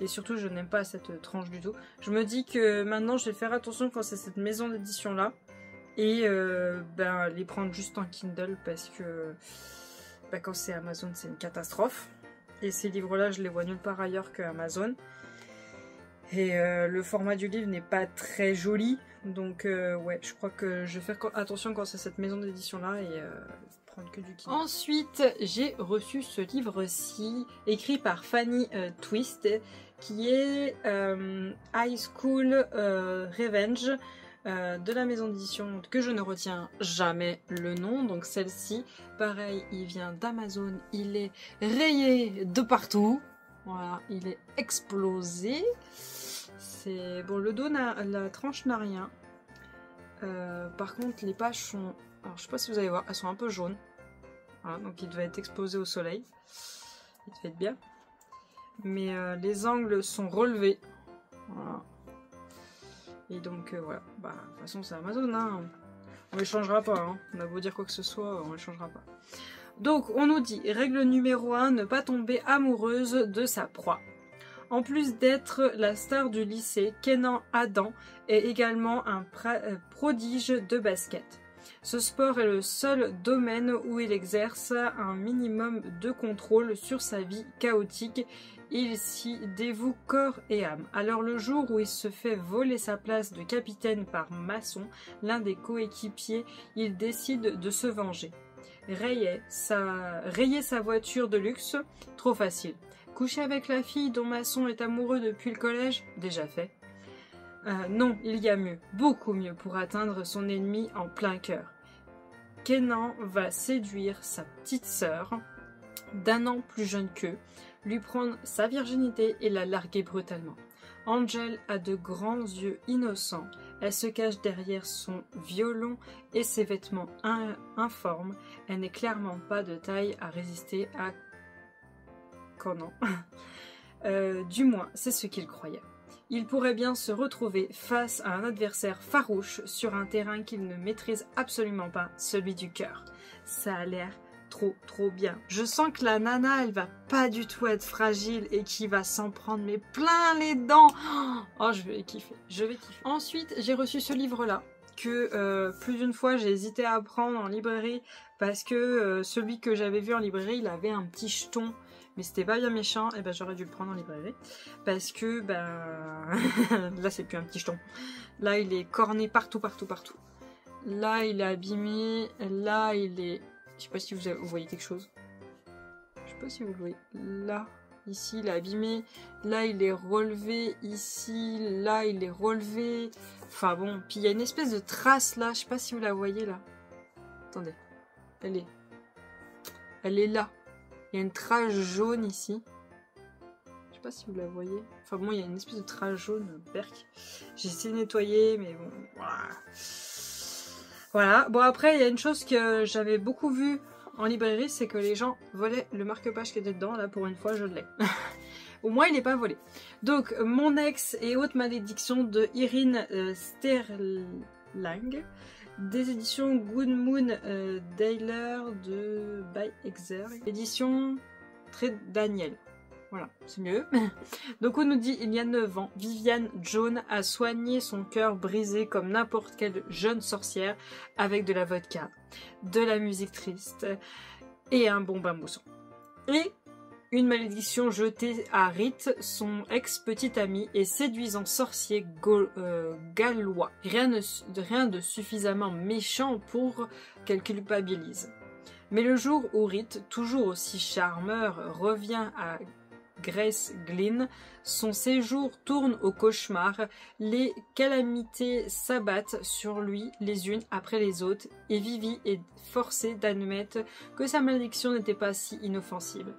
Et surtout, je n'aime pas cette tranche du tout. Je me dis que maintenant, je vais faire attention quand c'est cette maison d'édition-là. Et les prendre juste en Kindle parce que quand c'est Amazon, c'est une catastrophe. Et ces livres-là, je les vois nulle part ailleurs que Amazon. Et le format du livre n'est pas très joli. Donc ouais, je crois que je vais faire attention quand c'est cette maison d'édition-là et prendre que du Kindle. Ensuite, j'ai reçu ce livre-ci, écrit par Fanny Twist, qui est High School Revenge. de la maison d'édition que je ne retiens jamais le nom. Donc celle-ci, pareil, il vient d'Amazon, il est rayé de partout. Voilà, il est explosé. C'est bon, le dos, la tranche n'a rien. Par contre, les pages sont... Alors, je sais pas si vous allez voir, elles sont un peu jaunes. Voilà, donc il devait être exposé au soleil. Il devait être bien. Mais les angles sont relevés. Voilà. Et donc voilà. Bah, de toute façon, c'est Amazon, hein. On ne les changera pas. Hein. On a beau dire quoi que ce soit, on ne les changera pas. Donc, on nous dit, règle numéro 1, ne pas tomber amoureuse de sa proie. En plus d'être la star du lycée, Kenan Adam est également un prodige de basket. Ce sport est le seul domaine où il exerce un minimum de contrôle sur sa vie chaotique. Il s'y dévoue corps et âme. Alors le jour où il se fait voler sa place de capitaine par Masson, l'un des coéquipiers, il décide de se venger. Rayer sa voiture de luxe, trop facile. Coucher avec la fille dont Masson est amoureux depuis le collège, déjà fait. Non, il y a mieux, beaucoup mieux pour atteindre son ennemi en plein cœur. Kenan va séduire sa petite sœur, d'1 an plus jeune qu'eux, lui prendre sa virginité et la larguer brutalement. Angel a de grands yeux innocents. Elle se cache derrière son violon et ses vêtements informes. Elle n'est clairement pas de taille à résister à Kenan. Du moins, c'est ce qu'il croyait. Il pourrait bien se retrouver face à un adversaire farouche sur un terrain qu'il ne maîtrise absolument pas, celui du cœur. Ça a l'air trop bien. Je sens que la nana, elle va pas du tout être fragile et qui va s'en prendre mais plein les dents. Oh, je vais kiffer, Ensuite, j'ai reçu ce livre-là que plus d'une fois j'ai hésité à prendre en librairie parce que celui que j'avais vu en librairie, il avait un petit jeton. Mais c'était pas bien méchant, et ben j'aurais dû le prendre en librairie. Parce que, là c'est plus un petit jeton. Là il est corné partout. Là il est abîmé, là il est... Je sais pas si vous voyez quelque chose. Je sais pas si vous le voyez. Là, ici il est abîmé. Là il est relevé, ici, là il est relevé. Enfin bon, puis il y a une espèce de trace là, je sais pas si vous la voyez là. Attendez, elle est là. Il y a une trace jaune ici. Je sais pas si vous la voyez. Enfin bon, il y a une espèce de trace jaune, berk. J'ai essayé de nettoyer, mais bon, voilà. Voilà. Bon, après, il y a une chose que j'avais beaucoup vue en librairie, c'est que les gens volaient le marque-page qui était dedans. Là, pour une fois, je l'ai. Au moins, il n'est pas volé. Donc, Mon ex et haute malédiction de Irene Sterling. Des éditions Good Moon Dailer de By Exer. Édition très Daniel. Voilà, c'est mieux. Donc on nous dit, il y a 9 ans, Viviane Jones a soigné son cœur brisé comme n'importe quelle jeune sorcière avec de la vodka, de la musique triste et un bon bain moussant. Et une malédiction jetée à Rite, son ex-petit ami et séduisant sorcier gallois. Rien de suffisamment méchant pour qu'elle culpabilise. Mais le jour où Rite, toujours aussi charmeur, revient à Grace Glynn, son séjour tourne au cauchemar, les calamités s'abattent sur lui les unes après les autres et Vivi est forcée d'admettre que sa malédiction n'était pas si inoffensive.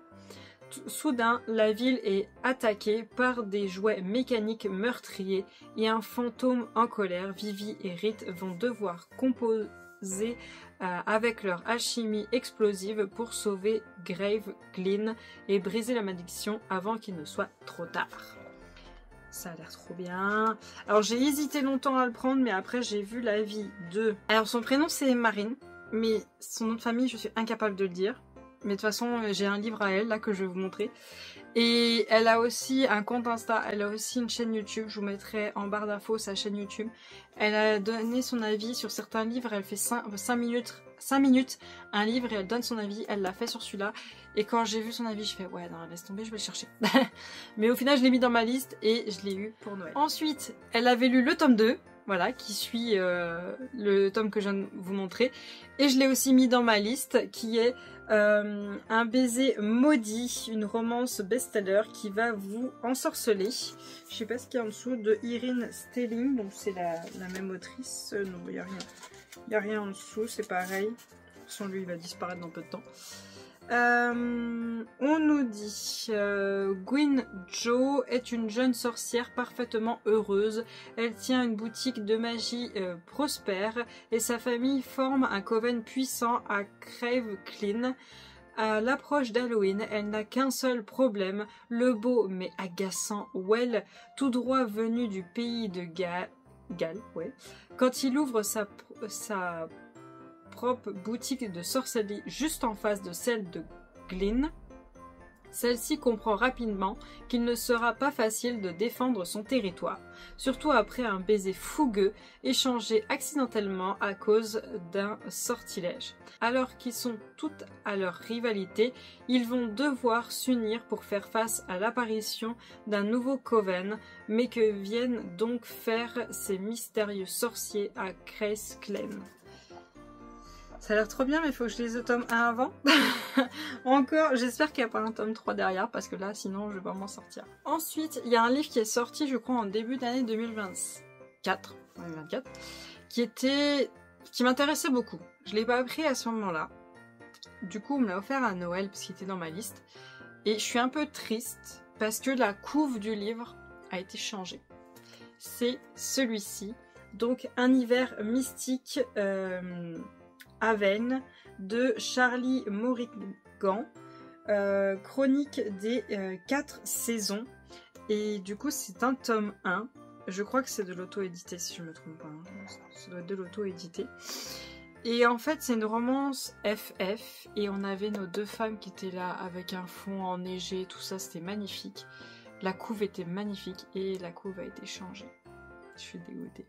Soudain, la ville est attaquée par des jouets mécaniques meurtriers et un fantôme en colère. Vivi et Rite vont devoir composer avec leur alchimie explosive pour sauver Grave Glynn et briser la malédiction avant qu'il ne soit trop tard. Ça a l'air trop bien. Alors j'ai hésité longtemps à le prendre, mais après j'ai vu l'avis de... Alors son prénom c'est Marine, mais son nom de famille je suis incapable de le dire. Mais de toute façon, j'ai un livre à elle, là, que je vais vous montrer. Et elle a aussi un compte Insta, elle a aussi une chaîne YouTube. Je vous mettrai en barre d'infos sa chaîne YouTube. Elle a donné son avis sur certains livres. Elle fait 5 minutes un livre et elle donne son avis. Elle l'a fait sur celui-là. Et quand j'ai vu son avis, je fais ouais, non, laisse tomber, je vais le chercher. Mais au final, je l'ai mis dans ma liste et je l'ai eu pour Noël. Ensuite, elle avait lu le tome 2. Voilà, qui suit le tome que je viens de vous montrer. Et je l'ai aussi mis dans ma liste, qui est Un baiser maudit, une romance best-seller qui va vous ensorceler. Je sais pas ce qu'il y a en dessous, de Irene Stelling, donc c'est la même autrice. Non, il n'y a rien. Il n'y a rien en dessous, c'est pareil. De toute façon, lui, il va disparaître dans peu de temps. On nous dit Gwyn Jo est une jeune sorcière parfaitement heureuse. Elle tient une boutique de magie prospère et sa famille forme un coven puissant à Crave Clean. À l'approche d'Halloween, elle n'a qu'un seul problème, le beau mais agaçant Well, tout droit venu du pays de Galles. Ouais. Quand il ouvre sa propre boutique de sorcellerie juste en face de celle de Glynn, celle-ci comprend rapidement qu'il ne sera pas facile de défendre son territoire, surtout après un baiser fougueux échangé accidentellement à cause d'un sortilège. Alors qu'ils sont toutes à leur rivalité, ils vont devoir s'unir pour faire face à l'apparition d'un nouveau coven, mais que viennent donc faire ces mystérieux sorciers à Crave Clean. Ça a l'air trop bien, mais il faut que je lise le tome 1 avant. Encore, j'espère qu'il n'y a pas un tome 3 derrière, parce que là, sinon, je vais pas m'en sortir. Ensuite, il y a un livre qui est sorti, je crois, en début d'année 2024, qui m'intéressait beaucoup. Je ne l'ai pas pris à ce moment-là. Du coup, on me l'a offert à Noël, parce qu'il était dans ma liste. Et je suis un peu triste, parce que la couve du livre a été changée. C'est celui-ci. Donc, Un hiver mystique... Aven de Charlie Morrigan, chronique des 4 saisons, et du coup c'est un tome 1, je crois que c'est de l'auto-édité si je me trompe pas, hein. Ça doit être de l'auto-édité, et en fait c'est une romance FF, et on avait nos deux femmes qui étaient là avec un fond enneigé, tout ça, c'était magnifique, la couve était magnifique, et la couve a été changée, je suis dégoûtée.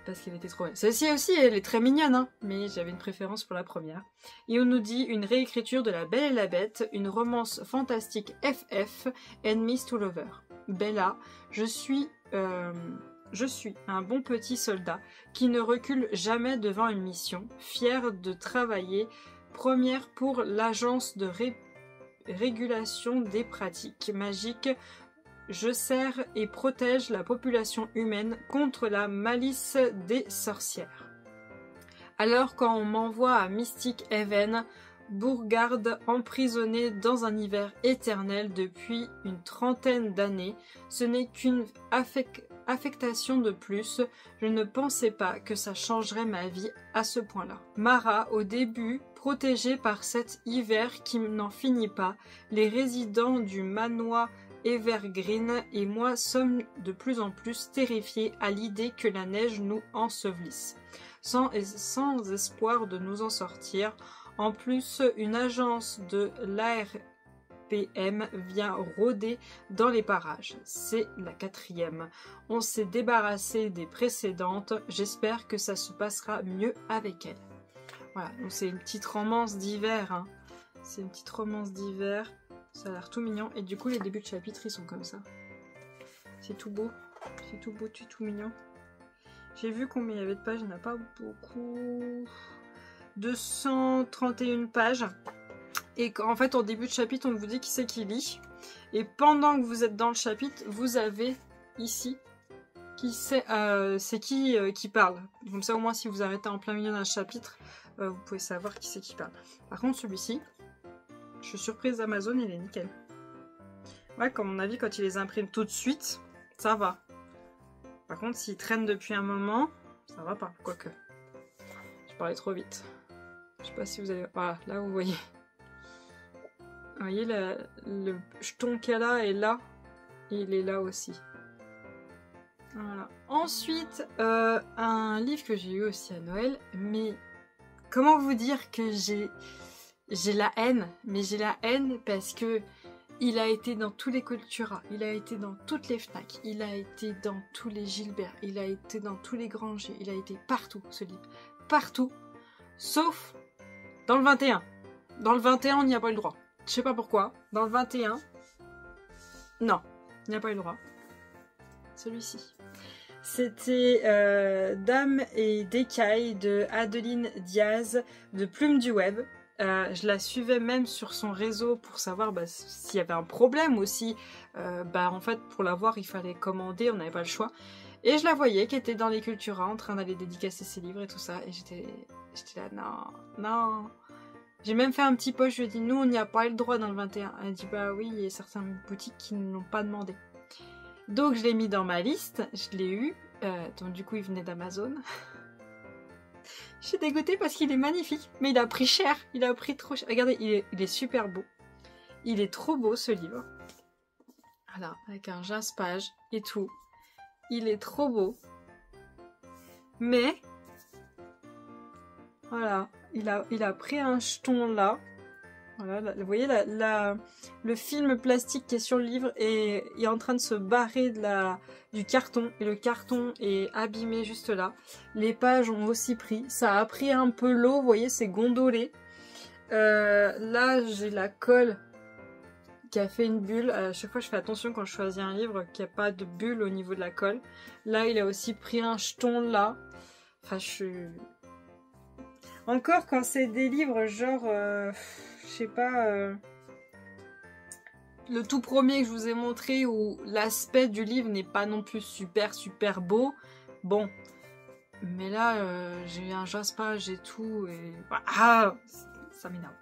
Parce qu'elle était trop belle. Celle-ci aussi, elle est très mignonne, hein, mais j'avais une préférence pour la première. Et on nous dit une réécriture de La Belle et la Bête, une romance fantastique FF, Enemies to Lover. Bella, je suis un bon petit soldat qui ne recule jamais devant une mission, fier de travailler première pour l'agence de régulation des pratiques magiques. Je sers et protège la population humaine contre la malice des sorcières. Alors quand on m'envoie à Mystic Haven, bourgade emprisonnée dans un hiver éternel depuis une trentaine d'années, ce n'est qu'une affectation de plus. Je ne pensais pas que ça changerait ma vie à ce point-là. Mara, au début, protégée par cet hiver qui n'en finit pas, les résidents du manoir Evergreen et moi sommes de plus en plus terrifiés à l'idée que la neige nous ensevelisse, sans espoir de nous en sortir. En plus, une agence de l'ARPM vient rôder dans les parages. C'est la 4e. On s'est débarrassé des précédentes. J'espère que ça se passera mieux avec elle. Voilà, donc c'est une petite romance d'hiver, hein. C'est une petite romance d'hiver. Ça a l'air tout mignon. Et du coup, les débuts de chapitre, ils sont comme ça. C'est tout beau. C'est tout beau, tout mignon. J'ai vu combien il y avait de pages. Il n'y en a pas beaucoup. 231 pages. Et en fait, en début de chapitre, on vous dit qui c'est qui lit. Et pendant que vous êtes dans le chapitre, vous avez ici c'est qui parle. Comme ça, au moins, si vous arrêtez en plein milieu d'un chapitre, vous pouvez savoir qui c'est qui parle. Par contre, celui-ci... Je suis surprise d'Amazon, il est nickel. Ouais, comme mon avis, quand ils les impriment tout de suite, ça va. Par contre, s'ils traînent depuis un moment, ça va pas. Quoique. Je parlais trop vite. Je sais pas si vous allez... Voilà, là vous voyez. Vous voyez, le jeton qu'elle a est là. Et il est là aussi. Voilà. Ensuite, un livre que j'ai eu aussi à Noël. Mais comment vous dire que j'ai la haine, mais j'ai la haine parce que il a été dans tous les Cultura, il a été dans toutes les Fnac, il a été dans tous les Gilbert, il a été dans tous les Grangers, il a été partout ce livre, partout, sauf dans le 21. Dans le 21, on n'y a pas eu le droit. Je sais pas pourquoi. Dans le 21, non, il n'y a pas eu le droit. Celui-ci. C'était Dame et d'écailles de Adeline Diaz de Plume du Web. Je la suivais même sur son réseau pour savoir s'il y avait un problème aussi. En fait, pour la voir, il fallait commander, on n'avait pas le choix. Et je la voyais qui était dans les Cultura en train d'aller dédicacer ses livres et tout ça. Et j'étais là, non. J'ai même fait un petit post, je lui ai dit, nous, on n'y a pas eu le droit dans le 21. Elle dit, bah oui, il y a certaines boutiques qui ne l'ont pas demandé. Donc, je l'ai mis dans ma liste, je l'ai eu. Donc, du coup, il venait d'Amazon. Je suis dégoûtée parce qu'il est magnifique, mais il a pris cher, il a pris trop cher. Regardez, il est super beau. Il est trop beau ce livre. Voilà, avec un jaspage et tout. Il est trop beau. Mais, voilà, il a pris un jeton là. Voilà, vous voyez le film plastique qui est sur le livre et il est en train de se barrer du carton. Et le carton est abîmé juste là. Les pages ont aussi pris. Ça a pris un peu l'eau, vous voyez, c'est gondolé. Là, j'ai la colle qui a fait une bulle. À chaque fois, je fais attention quand je choisis un livre qu'il n'y a pas de bulle au niveau de la colle. Là, il a aussi pris un jeton là. Enfin, je suis... Encore quand c'est des livres genre... je sais pas... le tout premier que je vous ai montré où l'aspect du livre n'est pas non plus super beau. Bon. Mais là, j'ai eu un jaspage et tout. Et... Ah, ça m'énerve.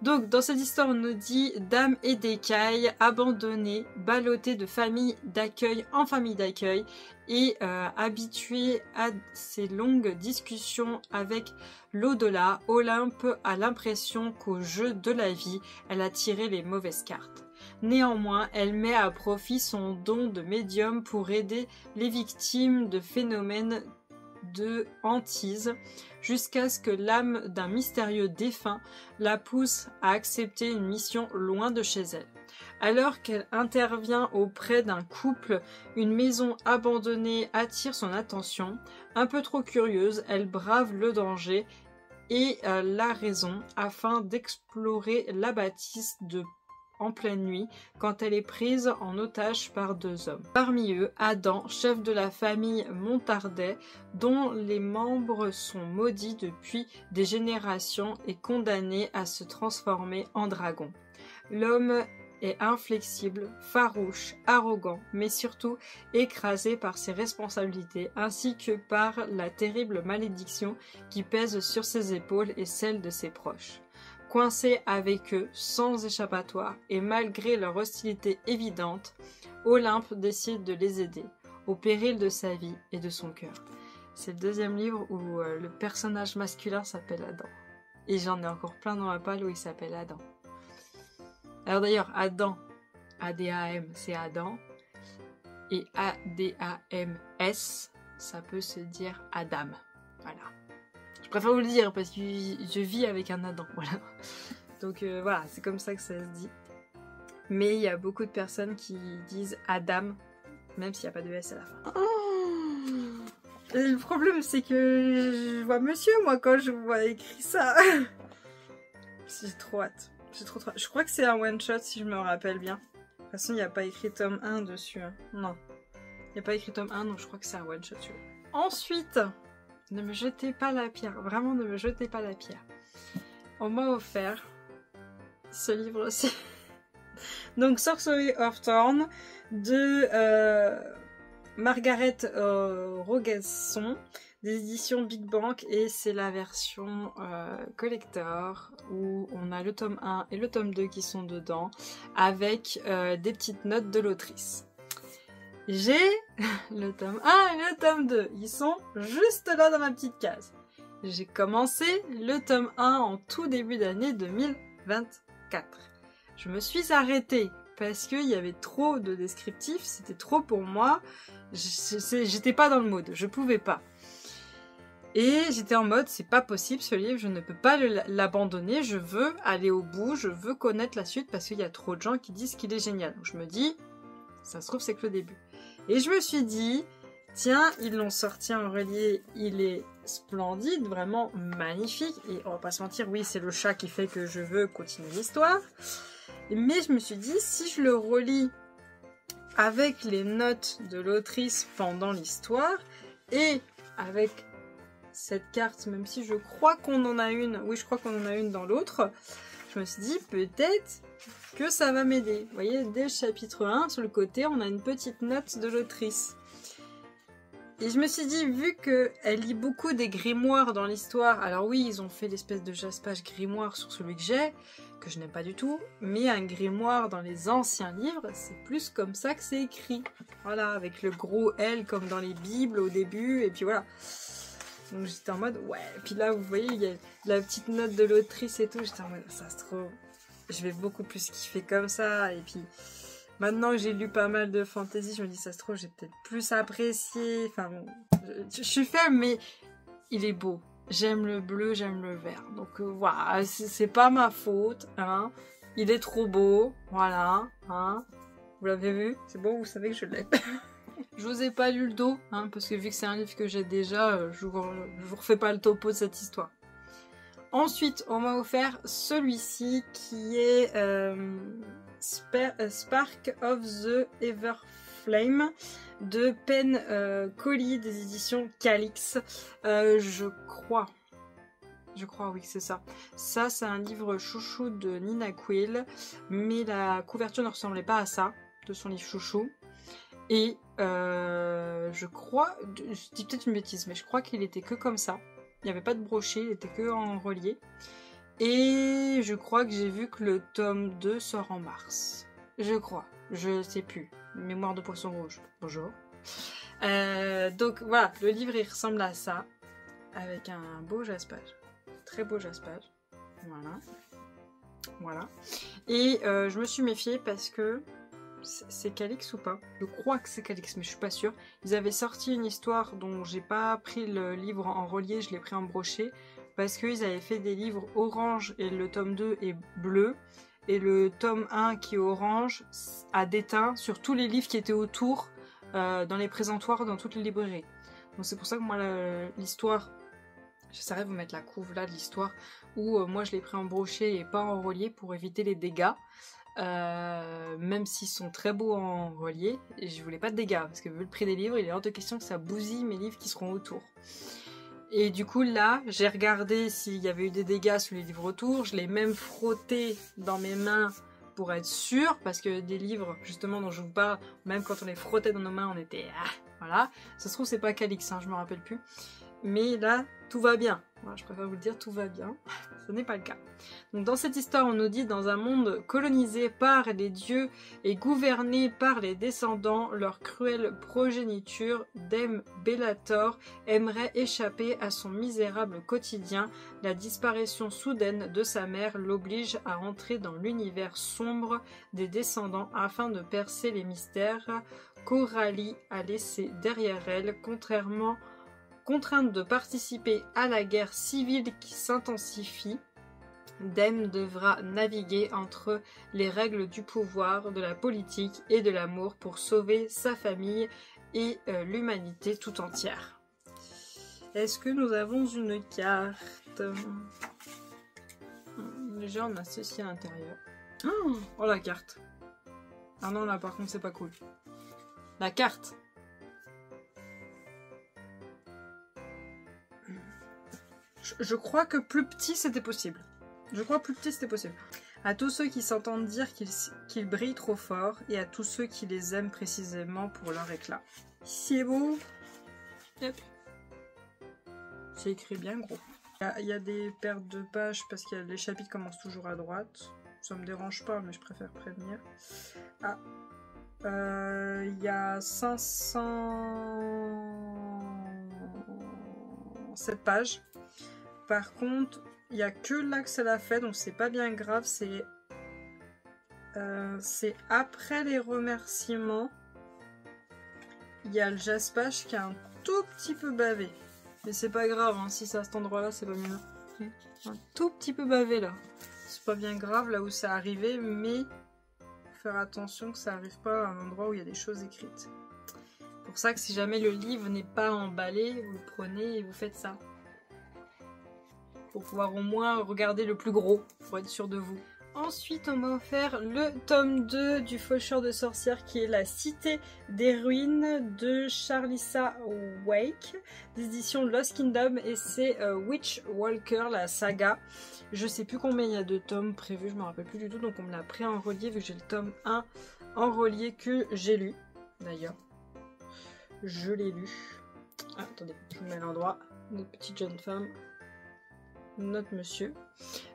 Donc, dans cette histoire, on nous dit Dame et d'écailles, abandonnée, ballottée de famille d'accueil en famille d'accueil et habituée à ces longues discussions avec l'au-delà, Olympe a l'impression qu'au jeu de la vie, elle a tiré les mauvaises cartes. Néanmoins, elle met à profit son don de médium pour aider les victimes de phénomènes de hantise jusqu'à ce que l'âme d'un mystérieux défunt la pousse à accepter une mission loin de chez elle. Alors qu'elle intervient auprès d'un couple, une maison abandonnée attire son attention. Un peu trop curieuse, elle brave le danger et la raison afin d'explorer la bâtisse en pleine nuit quand elle est prise en otage par deux hommes. Parmi eux, Adam, chef de la famille Montardet, dont les membres sont maudits depuis des générations et condamnés à se transformer en dragon. L'homme est inflexible, farouche, arrogant, mais surtout écrasé par ses responsabilités ainsi que par la terrible malédiction qui pèse sur ses épaules et celles de ses proches. Coincé avec eux, sans échappatoire, et malgré leur hostilité évidente, Olympe décide de les aider, au péril de sa vie et de son cœur. C'est le deuxième livre où le personnage masculin s'appelle Adam. Et j'en ai encore plein dans ma palle où il s'appelle Adam. Alors d'ailleurs, Adam, A-D-A-M, c'est Adam, et A-D-A-M-S, ça peut se dire Adam. Voilà. Je préfère vous le dire parce que je vis avec un Adam, voilà. Donc voilà, c'est comme ça que ça se dit. Mais il y a beaucoup de personnes qui disent Adam, même s'il n'y a pas de S à la fin. Et le problème, c'est que je vois monsieur, moi, quand je vois écrit ça. J'ai trop hâte. J'ai trop hâte. Je crois que c'est un one-shot, si je me rappelle bien. De toute façon, il n'y a pas écrit tome 1 dessus. Hein. Non. Il n'y a pas écrit tome 1, donc je crois que c'est un one-shot. Ensuite... Ne me jetez pas la pierre, vraiment ne me jetez pas la pierre. On m'a offert ce livre aussi. Donc Sorcery of Thorn de Margaret Rogesson des éditions Big Bank et c'est la version collector où on a le tome 1 et le tome 2 qui sont dedans avec des petites notes de l'autrice. J'ai le tome 1 et le tome 2. Ils sont juste là dans ma petite case. J'ai commencé le tome 1 en tout début d'année 2024. Je me suis arrêtée parce qu'il y avait trop de descriptifs. C'était trop pour moi. J'étais pas dans le mode. Je pouvais pas. Et j'étais en mode, c'est pas possible ce livre. Je ne peux pas l'abandonner. Je veux aller au bout. Je veux connaître la suite parce qu'il y a trop de gens qui disent qu'il est génial. Donc je me dis, ça se trouve c'est que le début. Et je me suis dit, tiens, ils l'ont sorti en relié, il est splendide, vraiment magnifique. Et on va pas se mentir, oui, c'est le chat qui fait que je veux continuer l'histoire. Mais je me suis dit, si je le relis avec les notes de l'autrice pendant l'histoire, et avec cette carte, même si je crois qu'on en a une. Oui, je crois qu'on en a une dans l'autre. Je me suis dit, peut-être que ça va m'aider. Vous voyez, dès le chapitre 1, sur le côté, on a une petite note de l'autrice. Et je me suis dit, vu qu'elle lit beaucoup des grimoires dans l'histoire, alors oui, ils ont fait l'espèce de jaspage grimoire sur celui que j'ai, que je n'aime pas du tout, mais un grimoire dans les anciens livres, c'est plus comme ça que c'est écrit. Voilà, avec le gros L comme dans les Bibles au début, et puis voilà. Donc j'étais en mode, ouais, et puis là, vous voyez, il y a la petite note de l'autrice et tout, j'étais en mode, ça se trouve, je vais beaucoup plus kiffer comme ça, et puis... Maintenant que j'ai lu pas mal de fantasy, je me dis, ça se trouve, j'ai peut-être plus apprécié. Enfin, bon, je suis faible, mais il est beau. J'aime le bleu, j'aime le vert. Donc voilà, c'est pas ma faute. Hein. Il est trop beau. Voilà. Hein. Vous l'avez vu? C'est bon, vous savez que je l'ai. Je vous ai pas lu le dos, hein, parce que vu que c'est un livre que j'ai déjà, je vous refais pas le topo de cette histoire. Ensuite, on m'a offert celui-ci qui est... Spark of the Everflame de Pen Collie des éditions Calix. Je crois oui c'est ça. Ça c'est un livre chouchou de Nina Quill, mais la couverture ne ressemblait pas à ça, de son livre chouchou. Et je crois, je dis peut-être une bêtise, mais je crois qu'il était que comme ça. Il n'y avait pas de brochet, il était que en relié. Et je crois que j'ai vu que le tome 2 sort en mars. Je crois. Je sais plus. Mémoire de poisson rouge. Bonjour. Donc voilà, le livre il ressemble à ça. Avec un beau jaspage. Très beau jaspage. Voilà. Voilà. Et je me suis méfiée parce que... C'est Calix ou pas? Je crois que c'est Calix, mais je suis pas sûre. Ils avaient sorti une histoire dont j'ai pas pris le livre en relié, je l'ai pris en brochet. Parce qu'ils avaient fait des livres orange et le tome 2 est bleu. Et le tome 1 qui est orange a déteint sur tous les livres qui étaient autour, dans les présentoirs, dans toutes les librairies. Donc c'est pour ça que moi l'histoire, j'essaierai de vous mettre la couve là de l'histoire, où moi je l'ai pris en brochet et pas en relié pour éviter les dégâts. Même s'ils sont très beaux en relié, je voulais pas de dégâts, parce que vu le prix des livres, il est hors de question que ça bousille mes livres qui seront autour. Et du coup là, j'ai regardé s'il y avait eu des dégâts sur les livres autour, je l'ai même frotté dans mes mains pour être sûre, parce que des livres justement dont je vous parle, même quand on les frottait dans nos mains, on était... voilà, ça se trouve c'est pas Calix, hein, je me rappelle plus. Mais là, tout va bien. Voilà, je préfère vous le dire, tout va bien. Ce n'est pas le cas. Donc dans cette histoire, on nous dit, dans un monde colonisé par les dieux et gouverné par les descendants, leur cruelle progéniture, Dame Bellator aimerait échapper à son misérable quotidien. La disparition soudaine de sa mère l'oblige à entrer dans l'univers sombre des descendants afin de percer les mystères qu'Aurélie a laissés derrière elle, contrainte de participer à la guerre civile qui s'intensifie. Dame devra naviguer entre les règles du pouvoir, de la politique et de l'amour pour sauver sa famille et l'humanité tout entière. Est-ce que nous avons une carte? Déjà on a ceci à l'intérieur. Oh la carte. Ah non là par contre c'est pas cool. La carte. Je crois que plus petit c'était possible. Je crois plus petit c'était possible. À tous ceux qui s'entendent dire qu'ils brillent trop fort et à tous ceux qui les aiment précisément pour leur éclat. C'est beau. Yep. C'est écrit bien gros. Il y a des pertes de pages parce que les chapitres commencent toujours à droite. Ça me dérange pas mais je préfère prévenir. Ah. Il y a 507 pages. Par contre, il n'y a que là que ça l'a fait, donc c'est pas bien grave. C'est après les remerciements. Il y a le jaspage qui est un tout petit peu bavé. Mais c'est pas grave, hein, si c'est à cet endroit-là, c'est pas bien. Un tout petit peu bavé là. C'est pas bien grave là où ça arrivait, mais faire attention que ça arrive pas à un endroit où il y a des choses écrites. C'est pour ça que si jamais le livre n'est pas emballé, vous le prenez et vous faites ça. Pour pouvoir au moins regarder le plus gros, pour être sûr de vous. Ensuite, on m'a offert le tome 2 du Faucheur de sorcières qui est La Cité des Ruines de Charlissa Wake, d'édition Lost Kingdom, et c'est Witch Walker, la saga. Je sais plus combien il y a de tomes prévus, je me rappelle plus du tout, donc on me l'a pris en relié vu que j'ai le tome 1 en relié que j'ai lu. D'ailleurs, je l'ai lu. Ah, attendez, je me mets à l'endroit. Notre petite jeune femme. Notre monsieur.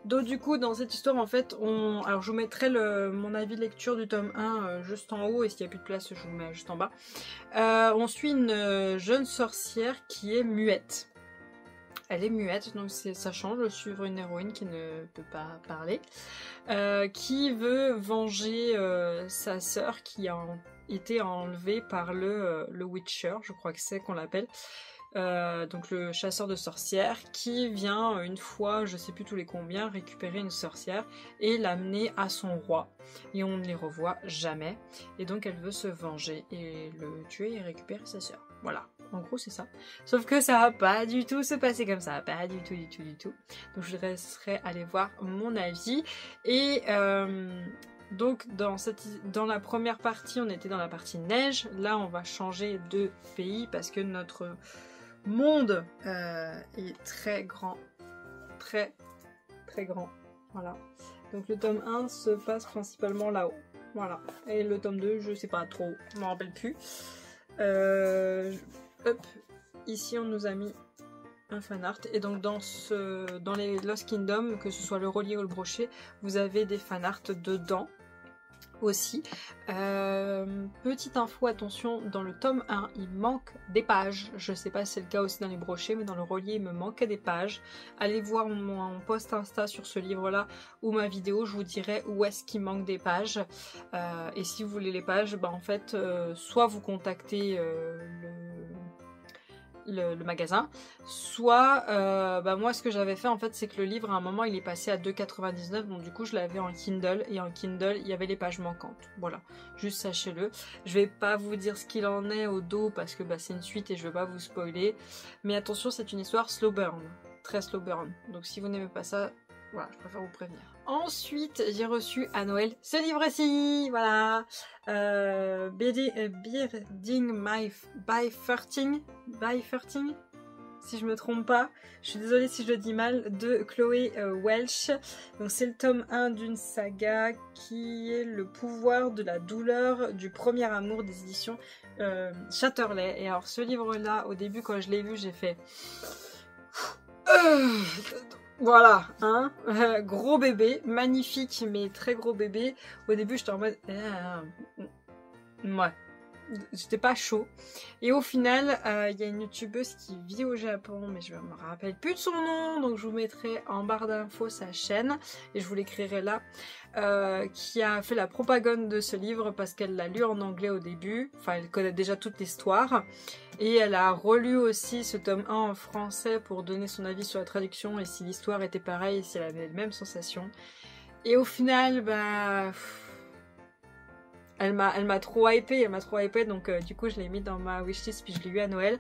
Donc du coup dans cette histoire en fait alors je vous mettrai mon avis de lecture du tome 1 juste en haut, et s'il n'y a plus de place je vous le mets juste en bas. On suit une jeune sorcière qui est muette. Elle est muette, donc ça change de suivre une héroïne qui ne peut pas parler, qui veut venger sa sœur qui a été enlevée par le Witcher, je crois que c'est qu'on l'appelle. Donc le chasseur de sorcières qui vient une fois, je sais plus tous les combien, récupérer une sorcière et l'amener à son roi, et on ne les revoit jamais, et donc elle veut se venger et le tuer et récupérer sa sœur. Voilà, en gros c'est ça, sauf que ça va pas du tout se passer comme ça, pas du tout. Donc je laisserai aller voir mon avis. Et donc dans la première partie on était dans la partie neige, là on va changer de pays parce que notre monde est très grand, très grand, voilà. Donc le tome 1 se passe principalement là-haut, voilà, et le tome 2 je sais pas trop, je m'en rappelle plus. Hop, ici on nous a mis un fan art, et donc dans les Lost Kingdom, que ce soit le relié ou le brochet, vous avez des fan art dedans aussi. Petite info, attention, dans le tome 1 il manque des pages, je sais pas si c'est le cas aussi dans les brochets, mais dans le relié il me manquait des pages. Allez voir mon post Insta sur ce livre là ou ma vidéo, je vous dirai où est-ce qu'il manque des pages, et si vous voulez les pages, bah en fait soit vous contactez le magasin, soit bah moi ce que j'avais fait en fait c'est que le livre à un moment il est passé à 2,99 €, donc du coup je l'avais en Kindle, et en Kindle il y avait les pages manquantes, voilà, juste sachez-le. Je vais pas vous dire ce qu'il en est au dos parce que bah, c'est une suite et je veux pas vous spoiler, mais attention, c'est une histoire slow burn, très slow burn, donc si vous n'aimez pas ça, voilà, je préfère vous prévenir. Ensuite, j'ai reçu à Noël ce livre-ci, voilà, Birding by 13, si je me trompe pas, je suis désolée si je le dis mal, de Chloé Welch. Donc c'est le tome 1 d'une saga qui est le pouvoir de la douleur du premier amour, des éditions Chatterley. Et alors ce livre-là, au début quand je l'ai vu, j'ai fait... Voilà, hein, gros bébé, magnifique mais très gros bébé. Au début j'étais en mode... ouais, j'étais pas chaud. Et au final, il y a une youtubeuse qui vit au Japon, mais je me rappelle plus de son nom, donc je vous mettrai en barre d'infos sa chaîne, et je vous l'écrirai là, qui a fait la propagande de ce livre parce qu'elle l'a lu en anglais au début, enfin elle connaît déjà toute l'histoire, et elle a relu aussi ce tome 1 en français pour donner son avis sur la traduction et si l'histoire était pareille et si elle avait les mêmes sensations. Et au final, bah... Elle m'a trop hypé, donc du coup je l'ai mis dans ma wishlist, puis je l'ai lu à Noël.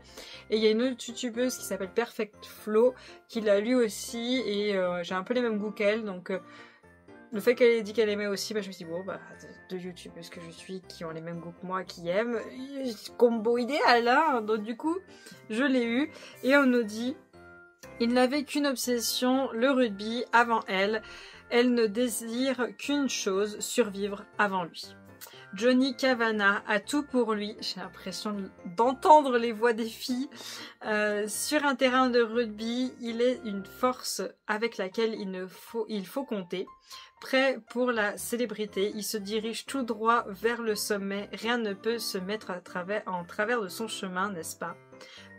Et il y a une autre youtubeuse qui s'appelle Perfect Flow qui l'a lu aussi, et j'ai un peu les mêmes goûts qu'elle, donc le fait qu'elle ait dit qu'elle aimait aussi, bah, je me suis dit bon bah deux youtubeuses que je suis qui ont les mêmes goûts que moi, qui aiment, combo idéal hein. Donc du coup je l'ai eu, et on nous dit il n'avait qu'une obsession, le rugby, avant elle. Elle ne désire qu'une chose, survivre avant lui. Johnny Cavanagh a tout pour lui, j'ai l'impression d'entendre les voix des filles. Sur un terrain de rugby, il est une force avec laquelle il faut compter. Prêt pour la célébrité, il se dirige tout droit vers le sommet. Rien ne peut se mettre en travers de son chemin, n'est-ce pas?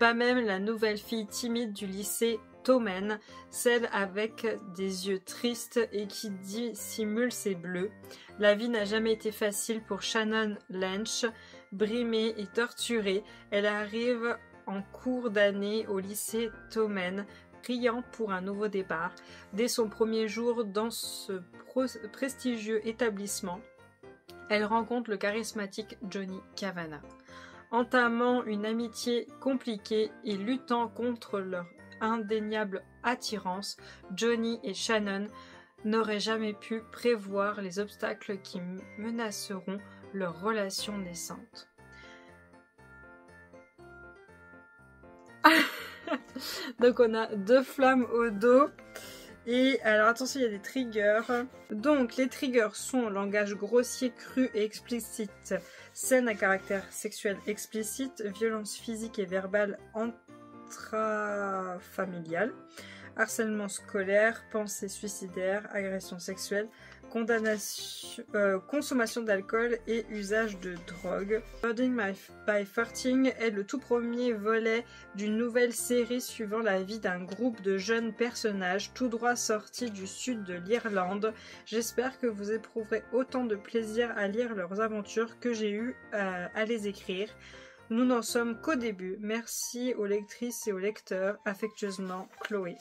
Pas même la nouvelle fille timide du lycée Tomen, celle avec des yeux tristes et qui dissimule ses bleus. La vie n'a jamais été facile pour Shannon Lynch, brimée et torturée. Elle arrive en cours d'année au lycée Tomen, priant pour un nouveau départ. Dès son premier jour dans ce prestigieux établissement, elle rencontre le charismatique Johnny Cavanagh. Entamant une amitié compliquée et luttant contre leur indéniable attirance, Johnny et Shannon n'auraient jamais pu prévoir les obstacles qui menaceront leur relation naissante. Donc on a 2 flammes au dos. Et alors attention, il y a des triggers. Donc les triggers sont langage grossier, cru et explicite, scène à caractère sexuel explicite, violence physique et verbale intrafamiliale, harcèlement scolaire, pensée suicidaire, agression sexuelle, consommation d'alcool et usage de drogue. Birding by 13 est le tout premier volet d'une nouvelle série suivant la vie d'un groupe de jeunes personnages tout droit sortis du sud de l'Irlande. J'espère que vous éprouverez autant de plaisir à lire leurs aventures que j'ai eu à les écrire. Nous n'en sommes qu'au début. Merci aux lectrices et aux lecteurs. Affectueusement, Chloé.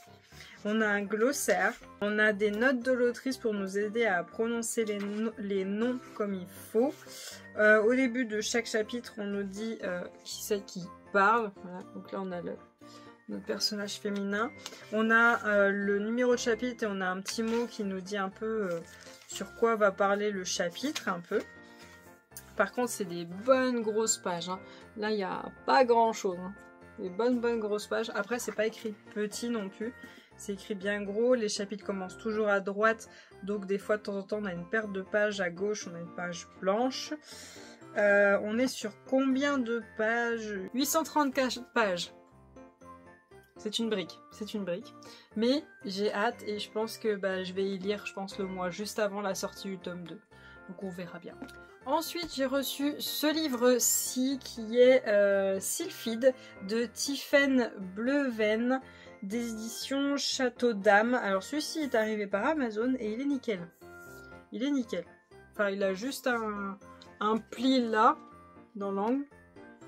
On a un glossaire, on a des notes de l'autrice pour nous aider à prononcer les noms comme il faut. Au début de chaque chapitre, on nous dit qui c'est qui parle. Voilà. Donc là, on a notre personnage féminin. On a le numéro de chapitre et on a un petit mot qui nous dit un peu sur quoi va parler le chapitre, un peu. Par contre, c'est des bonnes grosses pages. Hein. Là, il n'y a pas grand-chose. Hein. Des bonnes grosses pages. Après, c'est pas écrit petit non plus. C'est écrit bien gros. Les chapitres commencent toujours à droite. Donc, des fois, de temps en temps, on a une perte de pages. À gauche, on a une page blanche. On est sur combien de pages? 834 pages. C'est une brique. C'est une brique. Mais j'ai hâte et je pense que je vais y lire, je pense, le mois juste avant la sortie du tome 2. Donc, on verra bien. Ensuite, j'ai reçu ce livre-ci qui est Sylphide de Tiffaine Bleuven des éditions Château d'Âme. Alors celui-ci est arrivé par Amazon et il est nickel. Il est nickel. Enfin, il a juste un pli là, dans l'angle.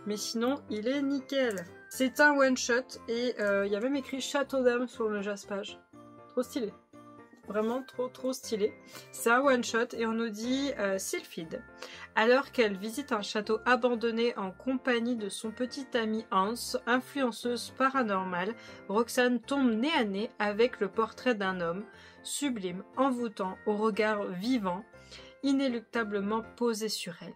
Mais sinon, il est nickel. C'est un one-shot et il y a même écrit Château d'Âme sur le jaspage. Trop stylé. Vraiment trop stylé. C'est un one shot et on nous dit Sylphide. Alors qu'elle visite un château abandonné en compagnie de son petit ami Hans, influenceuse paranormale, Roxane tombe nez à nez avec le portrait d'un homme, sublime, envoûtant, au regard vivant, inéluctablement posé sur elle.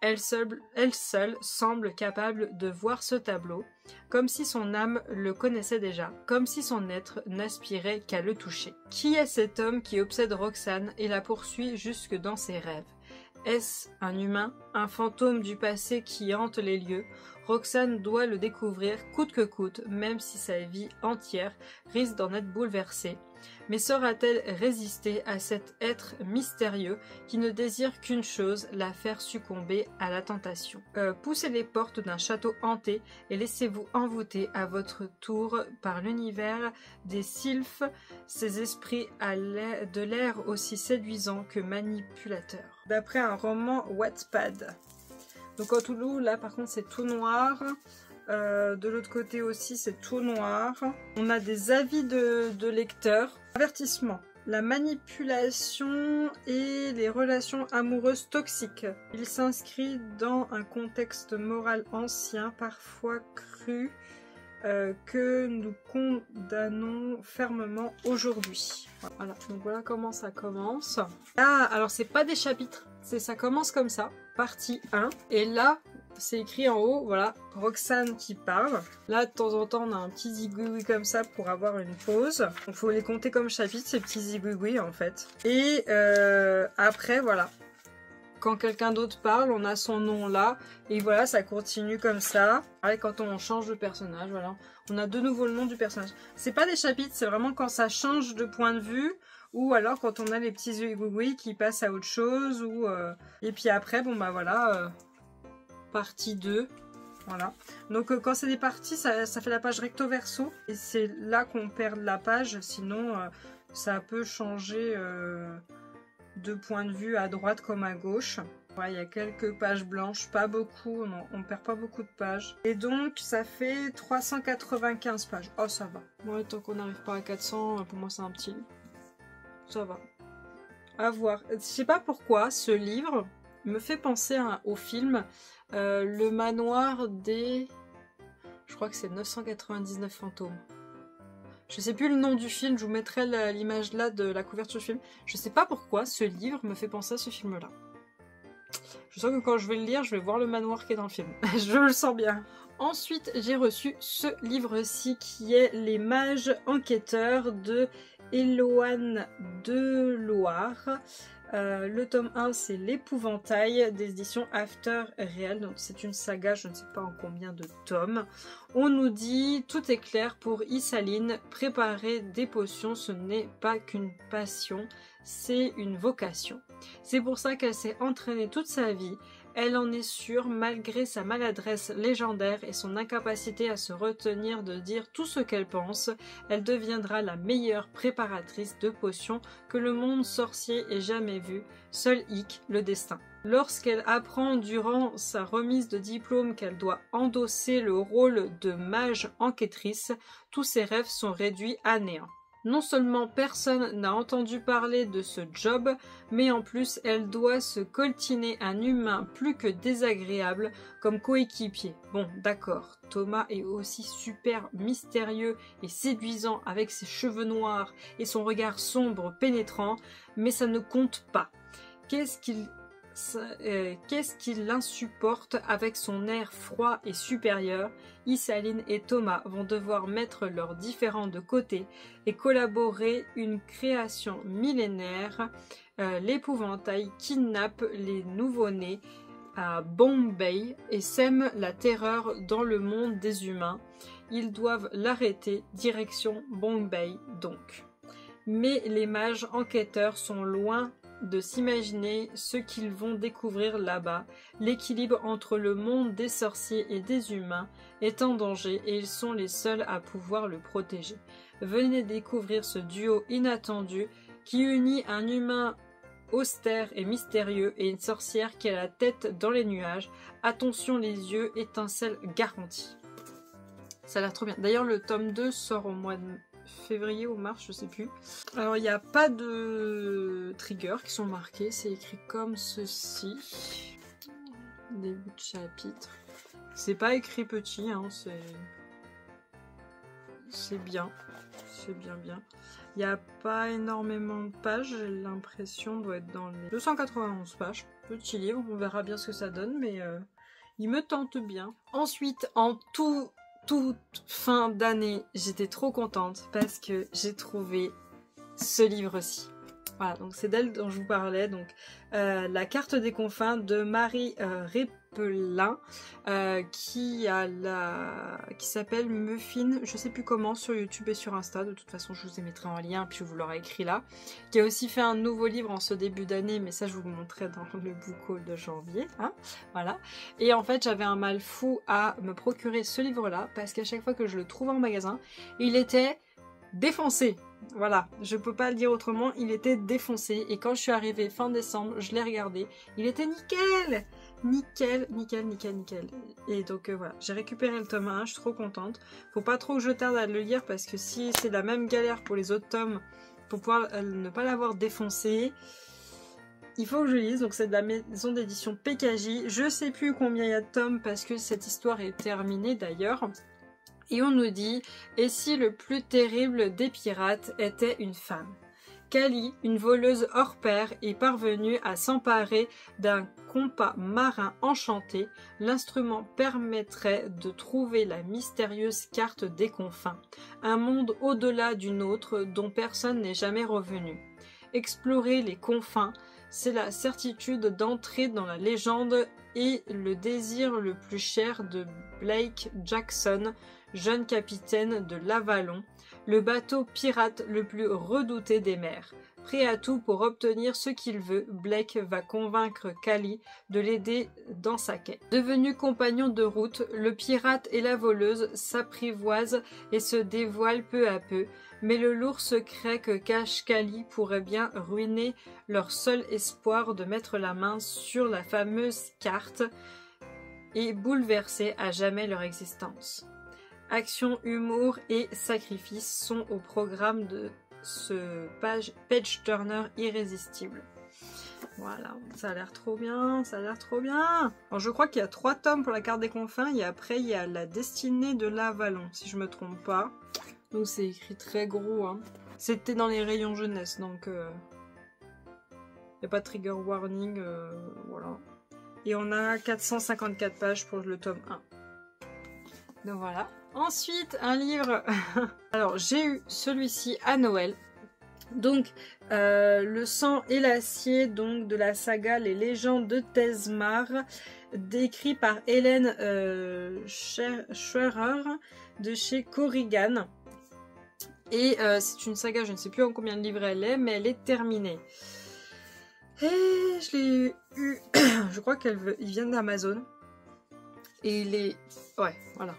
Elle seule semble capable de voir ce tableau, comme si son âme le connaissait déjà, comme si son être n'aspirait qu'à le toucher. Qui est cet homme qui obsède Roxane et la poursuit jusque dans ses rêves? Est-ce un humain, un fantôme du passé qui hante les lieux? Roxane doit le découvrir coûte que coûte, même si sa vie entière risque d'en être bouleversée. Mais saura-t-elle résister à cet être mystérieux qui ne désire qu'une chose, la faire succomber à la tentation? Poussez les portes d'un château hanté et laissez-vous envoûter à votre tour par l'univers des sylphes, ces esprits de l'air aussi séduisants que manipulateurs. D'après un roman Wattpad. Donc en Toulouse, là par contre c'est tout noir. De l'autre côté aussi c'est tout noir. On a des avis de lecteurs. Avertissement. La manipulation et les relations amoureuses toxiques. Il s'inscrit dans un contexte moral ancien, parfois cru, que nous condamnons fermement aujourd'hui. Voilà, donc voilà comment ça commence. Ah, alors c'est pas des chapitres, ça commence comme ça, partie 1, et là, c'est écrit en haut, voilà, Roxane qui parle. Là, de temps en temps, on a un petit zigouigoui comme ça pour avoir une pause. Donc, il faut les compter comme chapitres, ces petits zigouigouis, en fait. Et après, voilà. Quand quelqu'un d'autre parle, on a son nom là. Et voilà, ça continue comme ça. Et quand on change de personnage, voilà. On a de nouveau le nom du personnage. C'est pas des chapitres, c'est vraiment quand ça change de point de vue. Ou alors quand on a les petits zigouigouis qui passent à autre chose. Et puis après, bon bah voilà... partie 2, voilà. Donc quand c'est des parties, ça fait la page recto verso et c'est là qu'on perd la page, sinon ça peut changer de point de vue à droite comme à gauche. Voilà, il y a quelques pages blanches, pas beaucoup, on perd pas beaucoup de pages. Et donc ça fait 395 pages. Oh ça va. Moi tant qu'on n'arrive pas à 400, pour moi c'est un petit livre. Ça va. À voir. Je sais pas pourquoi ce livre me fait penser au film Le manoir des... Je crois que c'est 999 fantômes. Je sais plus le nom du film, je vous mettrai l'image là de la couverture du film. Je sais pas pourquoi ce livre me fait penser à ce film-là. Je sens que quand je vais le lire, je vais voir le manoir qui est dans le film. Je le sens bien. Ensuite, j'ai reçu ce livre-ci qui est Les Mages Enquêteurs de Éloane Deloire. Le tome 1, c'est L'Épouvantail des éditions After Real. Donc c'est une saga, je ne sais pas en combien de tomes. On nous dit, tout est clair pour Isaline, préparer des potions, ce n'est pas qu'une passion, c'est une vocation. C'est pour ça qu'elle s'est entraînée toute sa vie. Elle en est sûre, malgré sa maladresse légendaire et son incapacité à se retenir de dire tout ce qu'elle pense, elle deviendra la meilleure préparatrice de potions que le monde sorcier ait jamais vu, seul hic, le destin. Lorsqu'elle apprend durant sa remise de diplôme qu'elle doit endosser le rôle de mage enquêtrice, tous ses rêves sont réduits à néant. Non seulement personne n'a entendu parler de ce job, mais en plus elle doit se coltiner un humain plus que désagréable comme coéquipier. Bon, d'accord, Thomas est aussi super mystérieux et séduisant avec ses cheveux noirs et son regard sombre pénétrant, mais ça ne compte pas. Qu'est-ce qu'il l'insupporte avec son air froid et supérieur? Isaline et Thomas vont devoir mettre leurs différends de côté et collaborer une création millénaire. L'épouvantail kidnappe les nouveau-nés à Bombay et sème la terreur dans le monde des humains. Ils doivent l'arrêter, direction Bombay donc. Mais les mages enquêteurs sont loin de s'imaginer ce qu'ils vont découvrir là-bas. L'équilibre entre le monde des sorciers et des humains est en danger et ils sont les seuls à pouvoir le protéger. Venez découvrir ce duo inattendu qui unit un humain austère et mystérieux et une sorcière qui a la tête dans les nuages. Attention, les yeux, étincelle garantie. Ça a l'air trop bien. D'ailleurs, le tome 2 sort au mois de février ou mars, je sais plus. Alors il n'y a pas de triggers qui sont marqués, c'est écrit comme ceci. Début de chapitre. C'est pas écrit petit, hein, c'est bien. C'est bien. Il n'y a pas énormément de pages, j'ai l'impression doit être dans les 291 pages. Petit livre, on verra bien ce que ça donne, mais il me tente bien. Ensuite, en toute fin d'année, j'étais trop contente parce que j'ai trouvé ce livre-ci. Voilà, donc c'est d'elle dont je vous parlais, donc La carte des confins de Marie Repelin, qui s'appelle Muffin, je sais plus comment, sur YouTube et sur Insta, de toute façon je vous les mettrai en lien, puis je vous l'aurai écrit là, qui a aussi fait un nouveau livre en ce début d'année, mais ça je vous le montrerai dans le book haul de janvier, hein, voilà. Et en fait j'avais un mal fou à me procurer ce livre-là, parce qu'à chaque fois que je le trouvais en magasin, il était défoncé. Voilà, je peux pas le dire autrement, il était défoncé et quand je suis arrivée fin décembre, je l'ai regardé, il était nickel. Et donc voilà, j'ai récupéré le tome 1, je suis trop contente. Faut pas trop que je tarde à le lire parce que si c'est la même galère pour les autres tomes, pour pouvoir ne pas l'avoir défoncé, il faut que je lise. Donc c'est de la maison d'édition PKJ, je sais plus combien il y a de tomes parce que cette histoire est terminée d'ailleurs. Et on nous dit, et si le plus terrible des pirates était une femme? Kali, une voleuse hors pair, est parvenue à s'emparer d'un compas marin enchanté. L'instrument permettrait de trouver la mystérieuse carte des confins, un monde au-delà du nôtre dont personne n'est jamais revenu. Explorer les confins, c'est la certitude d'entrer dans la légende et le désir le plus cher de Blake Jackson, jeune capitaine de l'Avalon, le bateau pirate le plus redouté des mers. Prêt à tout pour obtenir ce qu'il veut, Blake va convaincre Kali de l'aider dans sa quête. Devenu compagnon de route, le pirate et la voleuse s'apprivoisent et se dévoilent peu à peu, mais le lourd secret que cache Kali pourrait bien ruiner leur seul espoir de mettre la main sur la fameuse carte et bouleverser à jamais leur existence. Action, humour et sacrifice sont au programme de ce page-turner irrésistible. Voilà, ça a l'air trop bien, ça a l'air trop bien. Alors je crois qu'il y a 3 tomes pour la carte des confins et après il y a la destinée de l'Avalon, si je me trompe pas. Donc c'est écrit très gros. Hein. C'était dans les rayons jeunesse, donc il n'y a pas de trigger warning. Voilà. Et on a 454 pages pour le tome 1. Donc voilà. Ensuite, un livre. Alors, j'ai eu celui-ci à Noël. Donc, Le sang et l'acier, donc de la saga Les légendes de Tezmar, décrit par Hélène Scheurer de chez Corrigan. Et c'est une saga, je ne sais plus en combien de livres elle est, mais elle est terminée. Et je l'ai eu, je crois qu'il vient d'Amazon. Et il est... Ouais, voilà.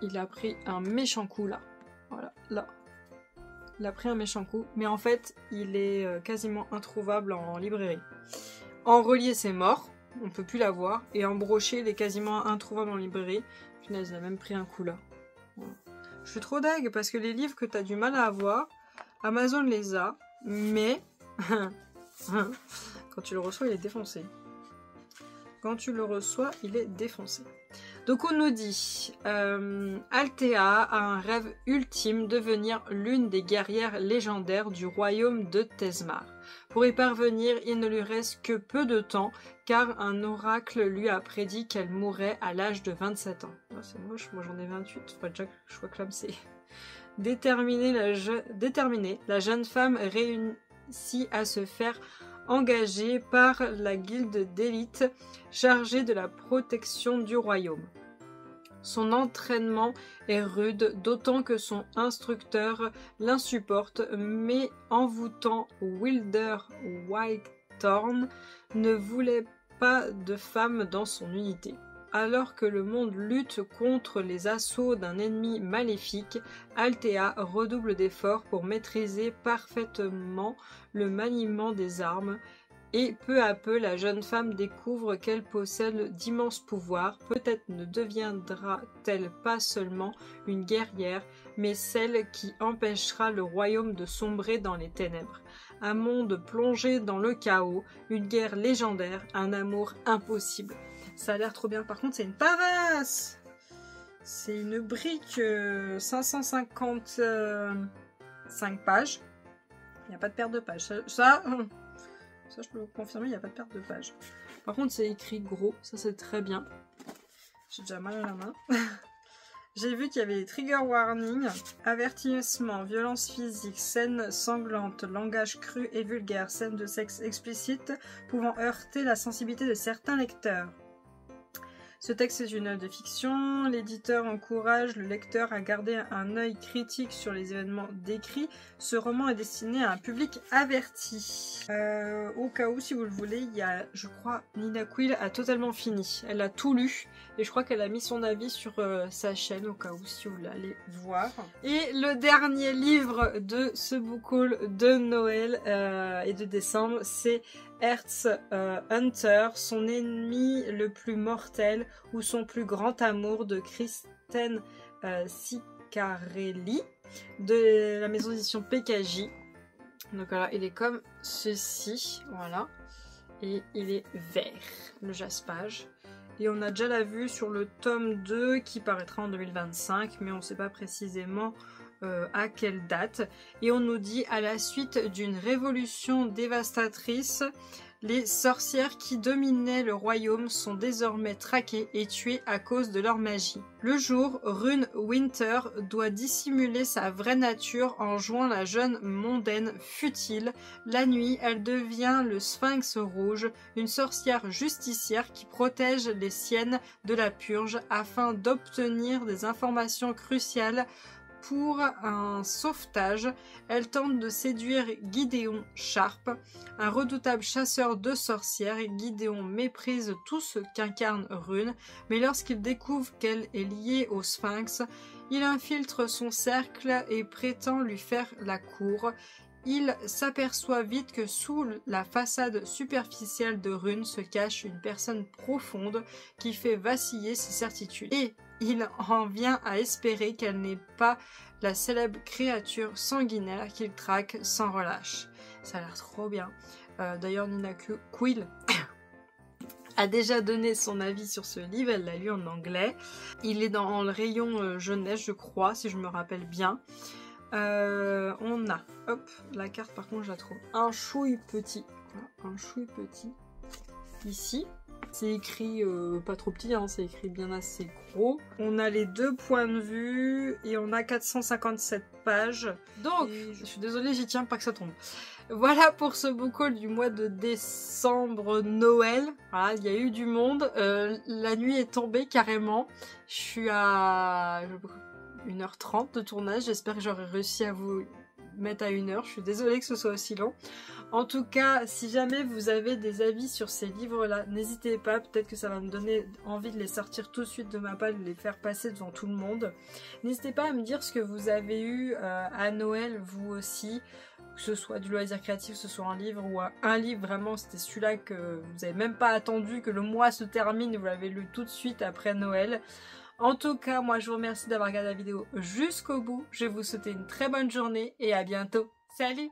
Il a pris un méchant coup là. Voilà, là. Il a pris un méchant coup. Mais en fait, il est quasiment introuvable en librairie. En relié, c'est mort. On peut plus l'avoir. Et en broché, il est quasiment introuvable en librairie. Punaise, il a même pris un coup là. Voilà. Je suis trop deg parce que les livres que tu as du mal à avoir, Amazon les a. Mais... quand tu le reçois, il est défoncé. Quand tu le reçois, il est défoncé. Donc on nous dit, Althea a un rêve ultime, devenir l'une des guerrières légendaires du royaume de Tezmar. Pour y parvenir, il ne lui reste que peu de temps, car un oracle lui a prédit qu'elle mourrait à l'âge de 27 ans. Oh, c'est moche, moi j'en ai 28, faut déjà que je sois clamsée. Déterminée, la jeune femme réussit à se faire engagé par la guilde d'élite chargée de la protection du royaume. Son entraînement est rude, d'autant que son instructeur l'insupporte, mais envoûtant Wilder Whitethorn ne voulait pas de femme dans son unité. Alors que le monde lutte contre les assauts d'un ennemi maléfique, Althea redouble d'efforts pour maîtriser parfaitement le maniement des armes, et peu à peu la jeune femme découvre qu'elle possède d'immenses pouvoirs. Peut-être ne deviendra-t-elle pas seulement une guerrière, mais celle qui empêchera le royaume de sombrer dans les ténèbres. Un monde plongé dans le chaos, une guerre légendaire, un amour impossible. Ça a l'air trop bien. Par contre, c'est une parasse. C'est une brique 555 pages. Il n'y a pas de perte de pages. Ça, je peux vous confirmer, il n'y a pas de perte de pages. Par contre, c'est écrit gros. Ça, c'est très bien. J'ai déjà mal à la main. J'ai vu qu'il y avait des trigger warnings, avertissement, violence physique, scènes sanglantes, langage cru et vulgaire, scènes de sexe explicite pouvant heurter la sensibilité de certains lecteurs. Ce texte est une œuvre de fiction. L'éditeur encourage le lecteur à garder un œil critique sur les événements décrits. Ce roman est destiné à un public averti. Au cas où, si vous le voulez, il y a, je crois, Nina Quill a totalement fini. Elle a tout lu et je crois qu'elle a mis son avis sur sa chaîne, au cas où, si vous l'allez voir. Et le dernier livre de ce book haul de Noël et de décembre, c'est Hearts Hunter, son ennemi le plus mortel ou son plus grand amour de Kristen Ciccarelli de la maison d'édition PKJ. Donc voilà, il est comme ceci, voilà, et il est vert, le jaspage. Et on a déjà la vue sur le tome 2 qui paraîtra en 2025, mais on ne sait pas précisément à quelle date. Et on nous dit, à la suite d'une révolution dévastatrice, les sorcières qui dominaient le royaume sont désormais traquées et tuées à cause de leur magie. Le jour, Rune Winter doit dissimuler sa vraie nature en jouant la jeune mondaine futile. La nuit, elle devient le Sphinx rouge, une sorcière justicière qui protège les siennes de la purge afin d'obtenir des informations cruciales pour un sauvetage. Elle tente de séduire Gideon Sharp, un redoutable chasseur de sorcières. Gideon méprise tout ce qu'incarne Rune, mais lorsqu'il découvre qu'elle est liée au Sphinx, il infiltre son cercle et prétend lui faire la cour. Il s'aperçoit vite que sous la façade superficielle de Rune se cache une personne profonde qui fait vaciller ses certitudes. Et il en vient à espérer qu'elle n'est pas la célèbre créature sanguinaire qu'il traque sans relâche. Ça a l'air trop bien. D'ailleurs, Nina Quill, a déjà donné son avis sur ce livre, elle l'a lu en anglais. Il est dans le rayon jeunesse, je crois, si je me rappelle bien. On a, hop, la carte par contre je la trouve un chouille petit, voilà, un chouille petit, ici. C'est écrit pas trop petit, hein, c'est écrit bien assez gros. On a les deux points de vue et on a 457 pages. Donc, je suis désolée, j'y tiens pas que ça tombe. Voilà pour ce book haul du mois de décembre, Noël. Voilà, il y a eu du monde. La nuit est tombée carrément. Je suis à 1h30 de tournage. J'espère que j'aurai réussi à vous mettre à 1h. Je suis désolée que ce soit aussi long. En tout cas, si jamais vous avez des avis sur ces livres-là, n'hésitez pas. Peut-être que ça va me donner envie de les sortir tout de suite de ma palle, de les faire passer devant tout le monde. N'hésitez pas à me dire ce que vous avez eu à Noël, vous aussi. Que ce soit du loisir créatif, que ce soit un livre ou un livre, vraiment c'était celui-là que vous n'avez même pas attendu que le mois se termine et vous l'avez lu tout de suite après Noël. En tout cas, moi je vous remercie d'avoir regardé la vidéo jusqu'au bout. Je vais vous souhaiter une très bonne journée et à bientôt. Salut!